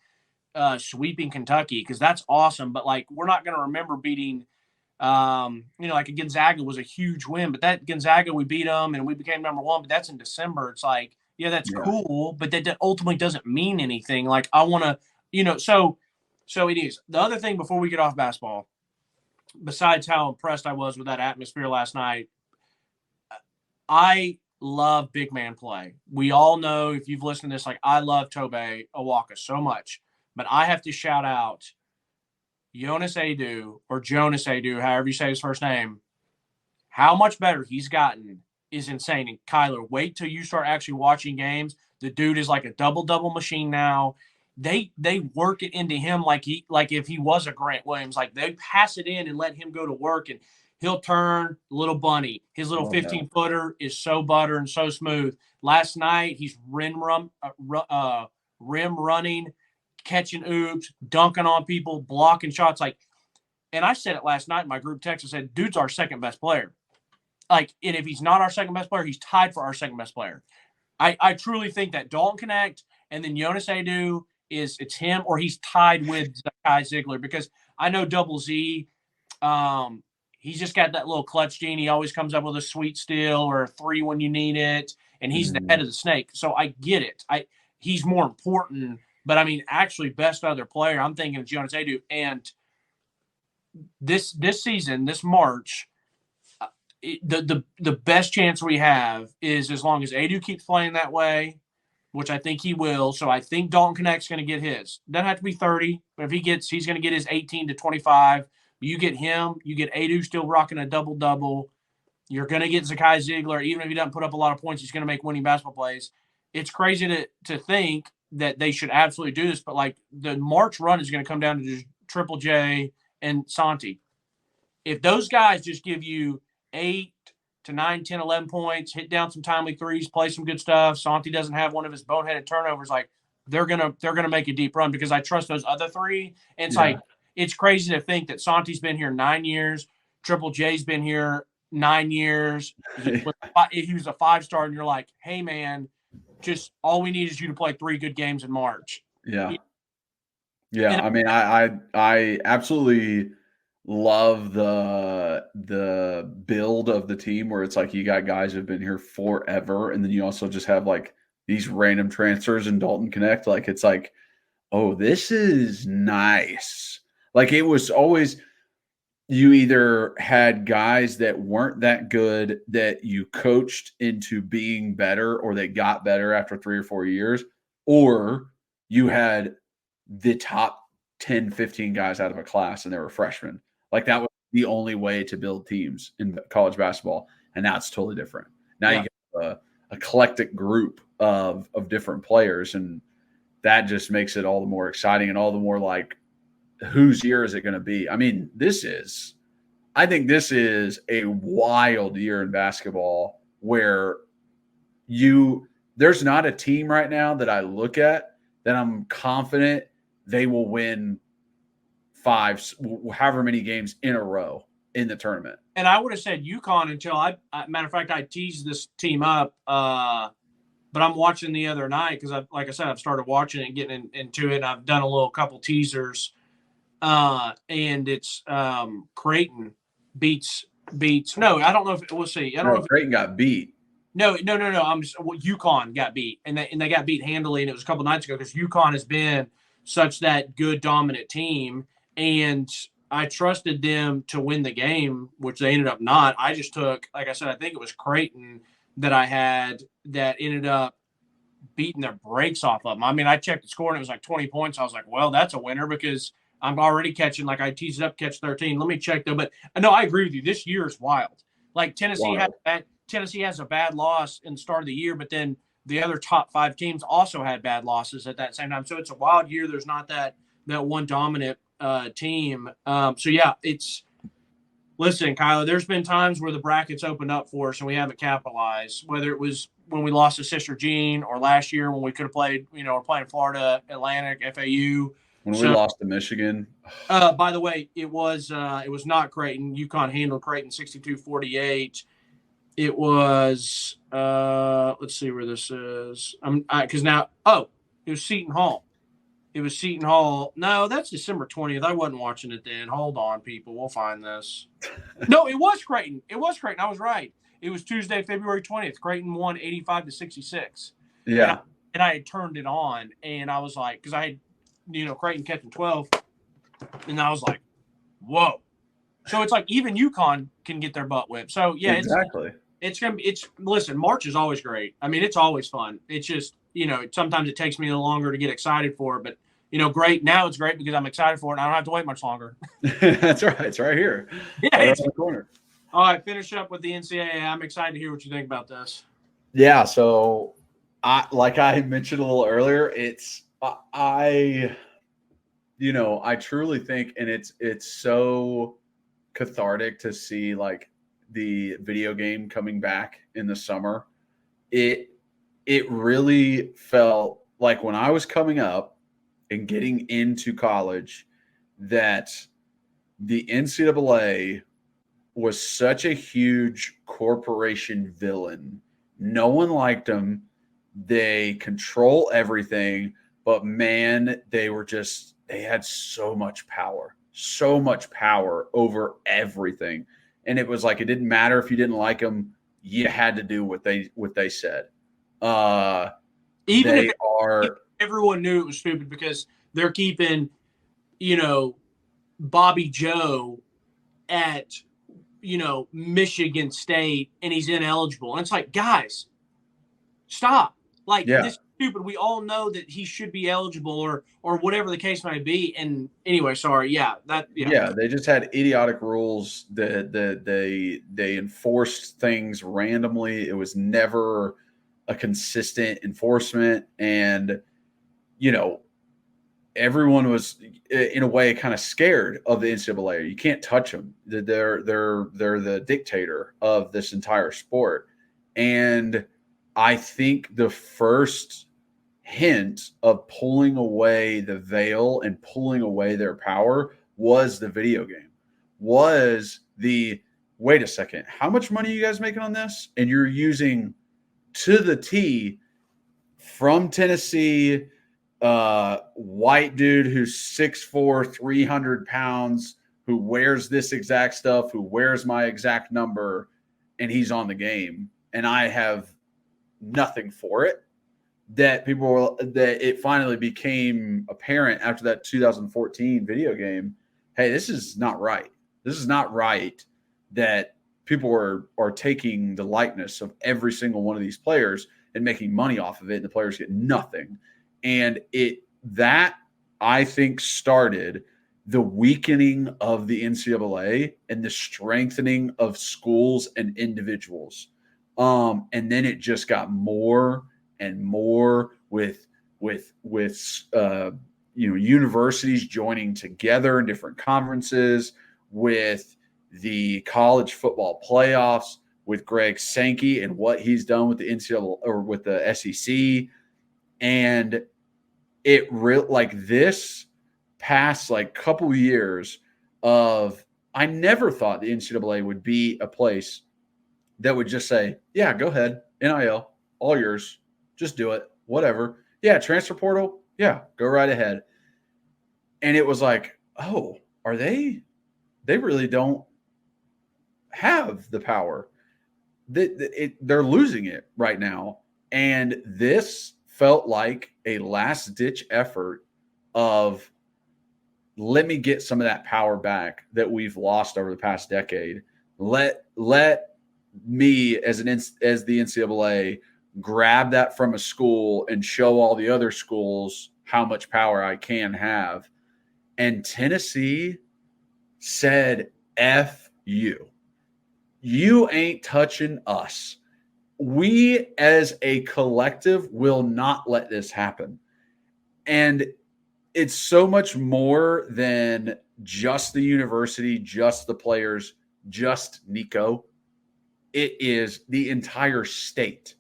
sweeping Kentucky because that's awesome, but like we're not going to remember beating. Like a Gonzaga was a huge win, but that Gonzaga we beat them and we became number 1. But that's in December. It's like, that's cool, but that ultimately doesn't mean anything. Like I want to, so it is. The other thing before we get off basketball, besides how impressed I was with that atmosphere last night, I love big man play. We all know, if you've listened to this, like I love Tobe Awaka so much, but I have to shout out Jonas Adu, however you say his first name. How much better he's gotten is insane. And Kyler, wait till you start actually watching games. The dude is like a double machine now. They work it into him like if he was a Grant Williams. Like they pass it in and let him go to work, and he'll turn little bunny. His little 15-footer is so butter and so smooth. Last night he's rim running, catching oops, dunking on people, blocking shots. And I said it last night in my group text. I said, dude's our second best player. And if he's not our second best player, he's tied for our second best player. I truly think that Dalton Connect and then Jonas Adu it's him, or he's tied with Kai Ziegler, because I know Double Z, he's just got that little clutch gene. He always comes up with a sweet steal or a 3 when you need it, and he's the head of the snake. So I get it. he's more important. But I mean, actually, best other player, I'm thinking of Jonas Adu. And this season, this March, the best chance we have is as long as Adu keeps playing that way, which I think he will. So I think Dalton Connect's going to get his. Doesn't have to be 30, but if he's going to get his 18 to 25. You get him, you get Adu still rocking a double-double. You're going to get Zakai Ziegler. Even if he doesn't put up a lot of points, he's going to make winning basketball plays. It's crazy to think that they should absolutely do this, but like the March run is going to come down to just Triple J and Santi. If those guys just give you 8 to 9, 10, 11 points, hit down some timely threes, play some good stuff, Santi doesn't have one of his boneheaded turnovers, like they're gonna make a deep run because I trust those other three. And it's like it's crazy to think that Santi's been here 9 years, Triple J's been here 9 years. He was a 5-star, and you're like, hey man, just all we need is you to play 3 good games in March. Yeah. I mean, I absolutely love the build of the team where it's like you got guys who've been here forever, and then you also just have like these random transfers in Dalton Connect. Like it's like, oh, this is nice. Like it was always you either had guys that weren't that good that you coached into being better or they got better after 3 or 4 years, or you had the top 10, 15 guys out of a class and they were freshmen. Like that was the only way to build teams in college basketball. And now it's totally different. Now you got a eclectic group of different players, and that just makes it all the more exciting and all the more like, whose year is it going to be? I mean, I think this is a wild year in basketball where there's not a team right now that I look at that I'm confident they will win 5, however many games in a row in the tournament. And I would have said UConn until matter of fact, I teased this team up, but I'm watching the other night because like I said, I've started watching it and getting into it. I've done a couple teasers, and it's Creighton beats. No, I don't know if we'll see. I don't know if Creighton got beat. No. UConn got beat, and they got beat handily, and it was a couple nights ago because UConn has been such that good dominant team, and I trusted them to win the game, which they ended up not. I just took, like I said, I think it was Creighton that I had that ended up beating their brakes off of them. I mean, I checked the score and it was like 20 points. I was like, well, that's a winner because I'm already catching, like I teased it up, catch 13. Let me check though. But no, I agree with you. This year is wild. Like Tennessee has a bad loss in the start of the year, but then the other top 5 teams also had bad losses at that same time. So it's a wild year. There's not that one dominant team. So yeah, listen, Kyler, there's been times where the brackets opened up for us and we haven't capitalized, whether it was when we lost to Sister Jean or last year when we could have played, we're playing Florida Atlantic, FAU. When we lost to Michigan. By the way, it was not Creighton. UConn handled Creighton 62-48. It was let's see where this is. Because now it was Seton Hall. It was Seton Hall. No, that's December 20th. I wasn't watching it then. Hold on, people. We'll find this. No, it was Creighton. I was right. It was Tuesday, February 20th. Creighton won 85-66. Yeah. And I had turned it on, and I was like, because I had, Creighton catching 12, and I was like, whoa. So it's like even UConn can get their butt whipped. So, yeah. Exactly. Listen, March is always great. I mean, it's always fun. It's just, sometimes it takes me a little longer to get excited for it, but great. Now it's great because I'm excited for it and I don't have to wait much longer. That's right. It's right here. Yeah, right in the corner. All right, finish up with the NCAA. I'm excited to hear what you think about this. Yeah, so like I mentioned a little earlier, I truly think, and it's so cathartic to see like the video game coming back in the summer. It really felt like when I was coming up and getting into college that the NCAA was such a huge corporation villain. No one liked them. They control everything, but man, they had so much power over everything. And it was like, it didn't matter if you didn't like them. You had to do what they said. Even They if are, everyone knew it was stupid because they're keeping, Bobby Joe at, Michigan State and he's ineligible. And it's like, guys, stop. Like, yeah. this is stupid. We all know that he should be eligible or whatever the case may be. And anyway, sorry. Yeah. Yeah, they just had idiotic rules that they enforced things randomly. It was never a consistent enforcement, and everyone was in a way kind of scared of the NCAA. You can't touch them. They're the dictator of this entire sport, and I think the first hint of pulling away the veil and pulling away their power was the video game, was the wait a second, how much money are you guys making on this? And you're using to the T from Tennessee, white dude who's 6'4", 300 pounds, who wears this exact stuff, who wears my exact number, and he's on the game. And I have nothing for it. That it finally became apparent after that 2014 video game. Hey, this is not right. This is not right that people are taking the likeness of every single one of these players and making money off of it, and the players get nothing. And that I think started the weakening of the NCAA and the strengthening of schools and individuals. And then it just got more and more with universities joining together in different conferences, with the college football playoffs, with Greg Sankey and what he's done with the NCAA or with the SEC. And it this past couple years of, I never thought the NCAA would be a place that would just say, yeah, go ahead, NIL, all yours. Just do it. Whatever. Yeah, transfer portal. Yeah, go right ahead. And it was like, oh, are they really don't have the power. They're losing it right now. And this felt like a last-ditch effort of, let me get some of that power back that we've lost over the past decade. Let me, as the NCAA, grab that from a school and show all the other schools how much power I can have. And Tennessee said, F you. You ain't touching us. We as a collective will not let this happen. And it's so much more than just the university, just the players, just Nico. It is the entire state.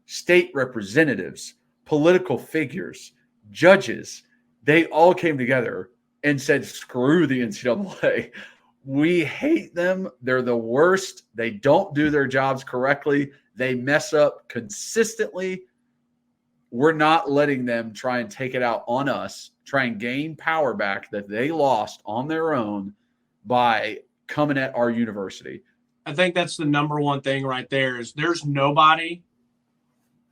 State representatives, political figures, judges, they all came together and said, screw the NCAA. We hate them. They're the worst. They don't do their jobs correctly. They mess up consistently. We're not letting them try and take it out on us, try and gain power back that they lost on their own by coming at our university. I think that's the number one thing right there is there's nobody,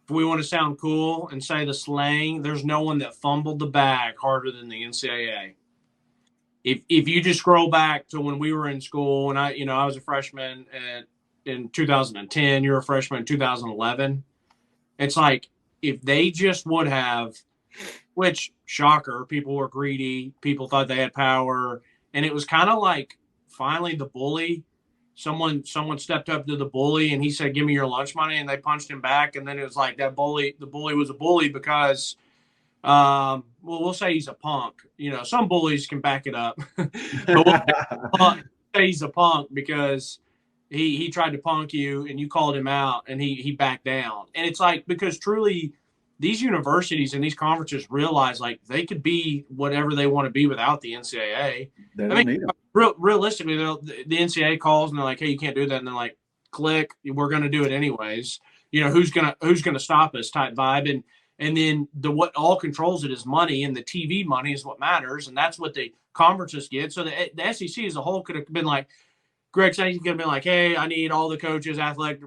if we want to sound cool and say the slang, there's no one that fumbled the bag harder than the NCAA. If you just scroll back to when we were in school, and I was a freshman in 2010, you're a freshman in 2011. It's like, if they just would have, which, shocker, people were greedy, people thought they had power, and it was kind of like finally the bully. Someone stepped up to the bully and he said, give me your lunch money, and they punched him back. And then it was like the bully was a bully because, we'll say he's a punk. Some bullies can back it up. But we'll say he's a punk because he tried to punk you and you called him out and he backed down. And it's like, because truly these universities and these conferences realize they could be whatever they want to be without the NCAA. They don't need them. Realistically, the NCAA calls and they're like, hey, you can't do that. And they're like, click, we're going to do it anyways. Who's gonna stop us type vibe. And then what all controls it is money, and the TV money is what matters. And that's what the conferences get. So the SEC as a whole could have been like, Greg Sankey could have been like, hey, I need all the coaches, athletic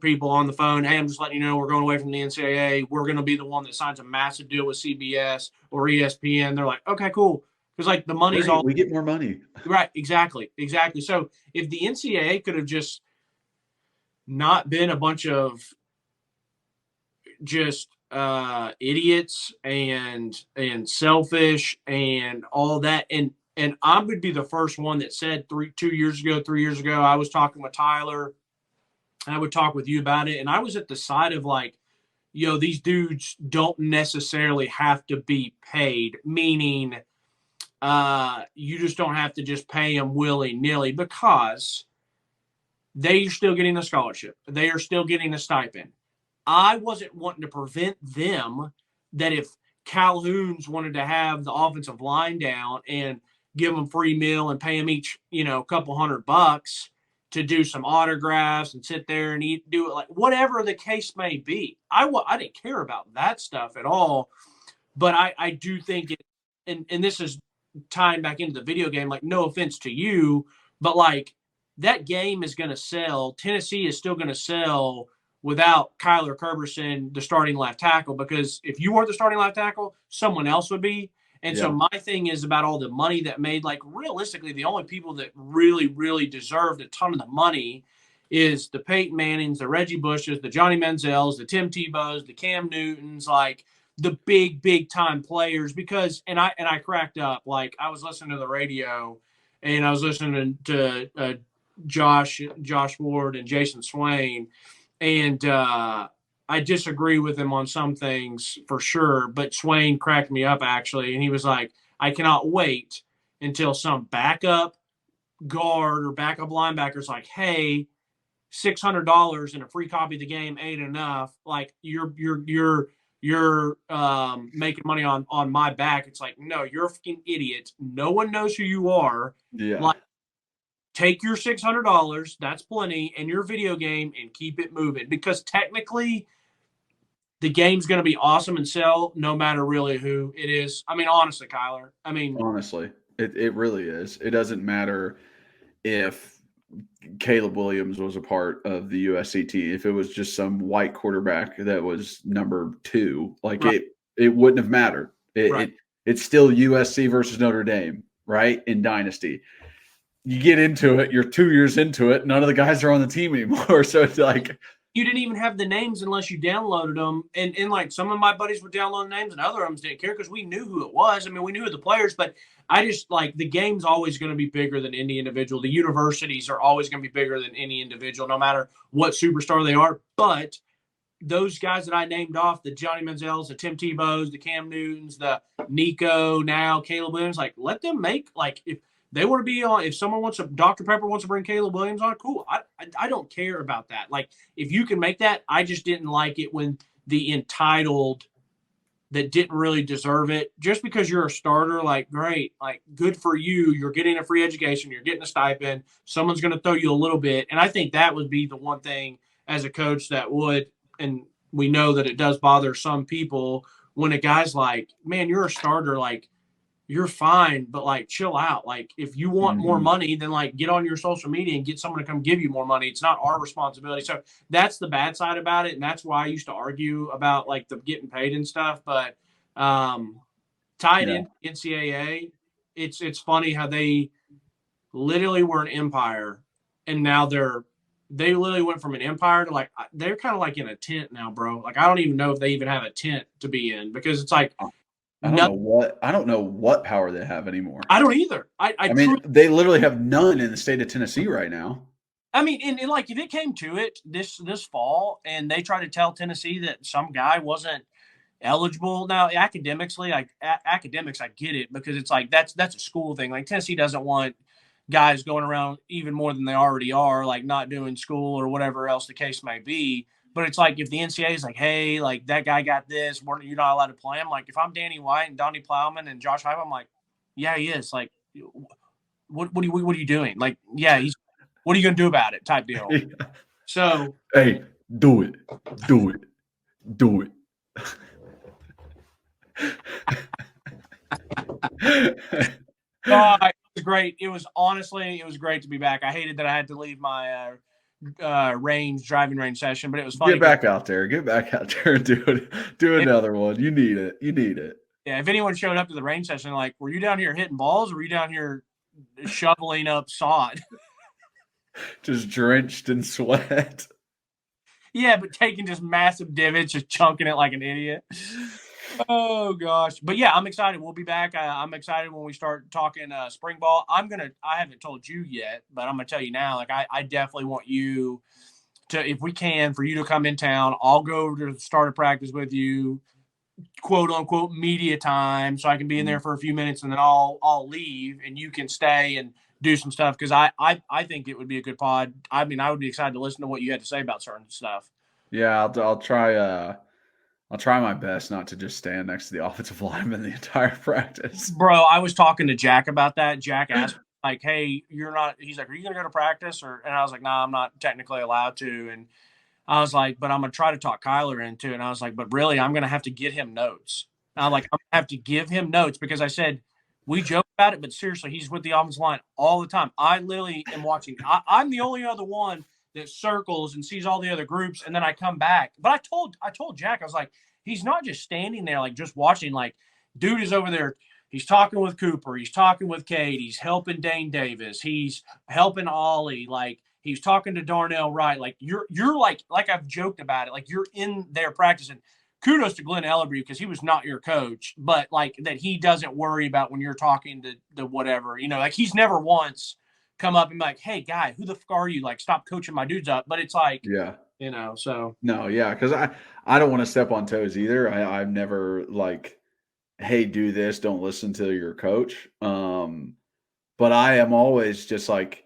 people on the phone, hey, I'm just letting you know we're going away from the NCAA. We're going to be the one that signs a massive deal with CBS or ESPN. They're like, okay, cool. Because like the money's Great, all we get more money. right. Exactly. So if the NCAA could have just not been a bunch of just idiots and selfish and all that, and I would be the first one that said 3 years ago, I was talking with Tyler. I would talk with you about it. And I was at the side of like, these dudes don't necessarily have to be paid, meaning you just don't have to just pay them willy-nilly because they are still getting a scholarship. They are still getting a stipend. I wasn't wanting to prevent them that if Calhoun's wanted to have the offensive line down and give them free meal and pay them each, a couple $100 to do some autographs and sit there and eat, do it like whatever the case may be. I didn't care about that stuff at all, but I do think it, and this is tying back into the video game, like no offense to you, but like that game is going to sell. Tennessee is still going to sell without Kyler Kerbyson, the starting left tackle, because if you weren't the starting left tackle, someone else would be. And so my thing is about all the money that made, like realistically, the only people that really, really deserved a ton of the money is the Peyton Mannings, the Reggie Bushes, the Johnny Manziels, the Tim Tebows, the Cam Newtons, like the big time players. Because and I cracked up. Like I was listening to the radio and I was listening to Josh Ward and Jason Swain, and I disagree with him on some things for sure, but Swain cracked me up actually, and he was like, I cannot wait until some backup guard or backup linebacker's like, hey, $600 and a free copy of the game ain't enough. Like you're making money on my back. It's like, no, you're a fucking idiot. No one knows who you are. Yeah. Like, take your $600, that's plenty, and your video game and keep it moving. Because technically, the game's going to be awesome and sell no matter really who it is. I mean, honestly, Kyler. Honestly, it really is. It doesn't matter if Caleb Williams was a part of the USC team. If it was just some white quarterback that was number 2, like right. it wouldn't have mattered. Right. It's still USC versus Notre Dame, right? In Dynasty. You get into it, you're 2 years into it, none of the guys are on the team anymore. So it's like you didn't even have the names unless you downloaded them. And like some of my buddies would download names and other of them didn't care because we knew who it was. I mean, we knew the players, but I just like the game's always going to be bigger than any individual. The universities are always going to be bigger than any individual, no matter what superstar they are. But those guys that I named off, the Johnny Manziels, the Tim Tebows, the Cam Newtons, the Nico, now Caleb Williams, like let them make, like if they want to be on, if someone wants Dr. Pepper wants to bring Caleb Williams on, cool. I don't care about that. Like if you can make that, I just didn't like it when the entitled that didn't really deserve it, just because you're a starter, like great, like good for you. You're getting a free education, you're getting a stipend. Someone's going to throw you a little bit. And I think that would be the one thing as a coach that would, and we know that it does bother some people when a guy's like, man, you're a starter, like you're fine, but like chill out. Like if you want more money, then like get on your social media and get someone to come give you more money. It's not our responsibility. So that's the bad side about it. And that's why I used to argue about like the getting paid and stuff. But tied in NCAA, it's funny how they literally were an empire and now they literally went from an empire to like, they're kind of like in a tent now, bro. Like, I don't even know if they even have a tent to be in because it's like, I don't know what power they have anymore. I don't either. I mean, they literally have none in the state of Tennessee right now. I mean, and like if it came to it this fall and they tried to tell Tennessee that some guy wasn't eligible now academically, academics, I get it because it's like that's a school thing. Like Tennessee doesn't want guys going around even more than they already are, like not doing school or whatever else the case may be. But it's like if the NCAA is like, hey, like that guy got this, you're not allowed to play him. Like if I'm Danny White and Donnie Plowman and Josh Heupel, I'm like, yeah, he is. Like, what are you doing? Like, yeah, what are you gonna do about it? Type deal. So hey, do it. it was great. It was great to be back. I hated that I had to leave my driving range session, but it was funny. Get back out there and do another one. You need it. Yeah, if anyone showed up to the range session, like, were you down here hitting balls, or were you down here shoveling up sod? Just drenched in sweat. Yeah, but taking just massive divots, just chunking it like an idiot. Oh gosh, but yeah, I'm excited. We'll be back. I'm excited when we start talking spring ball. I haven't told you yet, but I'm gonna tell you now. Like, I definitely want you to, if we can, for you to come in town. I'll go over to the start of practice with you, quote unquote media time, so I can be in there for a few minutes, and then I'll leave, and you can stay and do some stuff, because I think it would be a good pod. I mean, I would be excited to listen to what you had to say about certain stuff. Yeah, I'll try. I'll try my best not to just stand next to the offensive lineman the entire practice. Bro, I was talking to Jack about that. Jack asked, like, hey, he's like, are you going to go to practice? And I was like, nah, I'm not technically allowed to. And I was like, but I'm going to try to talk Kyler into it. And I was like, but really, I'm going to have to get him notes. And I'm like, I'm going to have to give him notes, because I said, we joke about it, but seriously, he's with the offensive line all the time. I literally am watching. I'm the only other one that circles and sees all the other groups, and then I come back. But I told Jack, I was like, he's not just standing there, like, just watching. Like, dude is over there. He's talking with Cooper. He's talking with Cade. He's helping Dane Davis. He's helping Ollie. Like, he's talking to Darnell Wright. Like, you're like I've joked about it. Like, you're in there practicing. Kudos to Glenn Ellerbee, because he was not your coach, but like that he doesn't worry about when you're talking to the whatever, like he's never once come up and be like, hey guy, who the fuck are you? Like, stop coaching my dudes up. But it's like, so. No, yeah. Cause I don't want to step on toes either. I've never like, hey, do this, don't listen to your coach. But I am always just like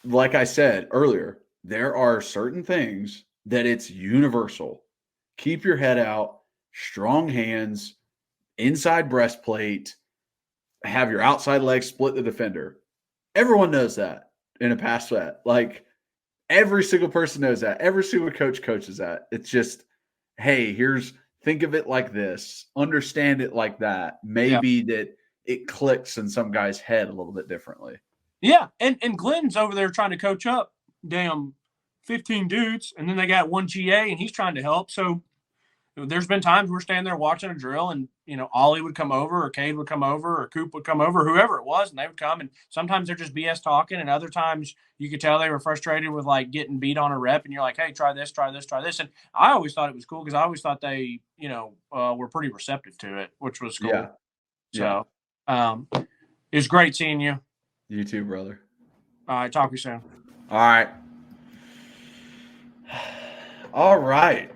I said earlier, there are certain things that it's universal. Keep your head out, strong hands, inside breastplate, have your outside leg split the defender. Everyone knows that in a pass set. Like, every single person knows that. Every single coach coaches that. It's just, hey, think of it like this. Understand it like that. Maybe that it clicks in some guy's head a little bit differently. Yeah, and Glenn's over there trying to coach up damn 15 dudes, and then they got one GA, and he's trying to help. So there's been times we're standing there watching a drill, and Ollie would come over, or Cade would come over, or Coop would come over, whoever it was, and they would come. And sometimes they're just BS talking, and other times you could tell they were frustrated with like getting beat on a rep, and you're like, hey, try this, try this, try this. And I always thought it was cool, because I always thought they were pretty receptive to it, which was cool. So it was great seeing you. You too, brother. All right, talk to you soon. All right.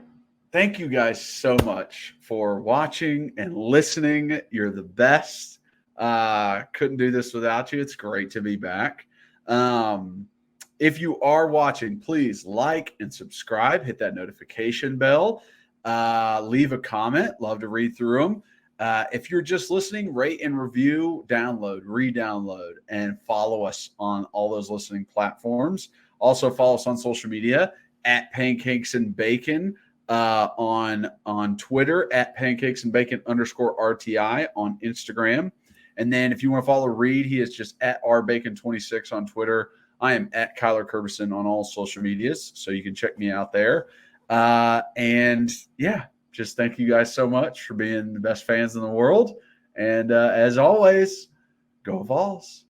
Thank you guys so much for watching and listening. You're the best. Couldn't do this without you. It's great to be back. If you are watching, please like and subscribe. Hit that notification bell. Leave a comment. Love to read through them. If you're just listening, rate and review, download, re-download, and follow us on all those listening platforms. Also follow us on social media at Pancakes and Bacon, on Twitter at Pancakes and Bacon _RTI, on Instagram. And then if you want to follow Reed, he is just at rbacon26 on Twitter. I am at Kyler Kerbyson on all social medias, so you can check me out there. And yeah, just thank you guys so much for being the best fans in the world. And as always, go Vols.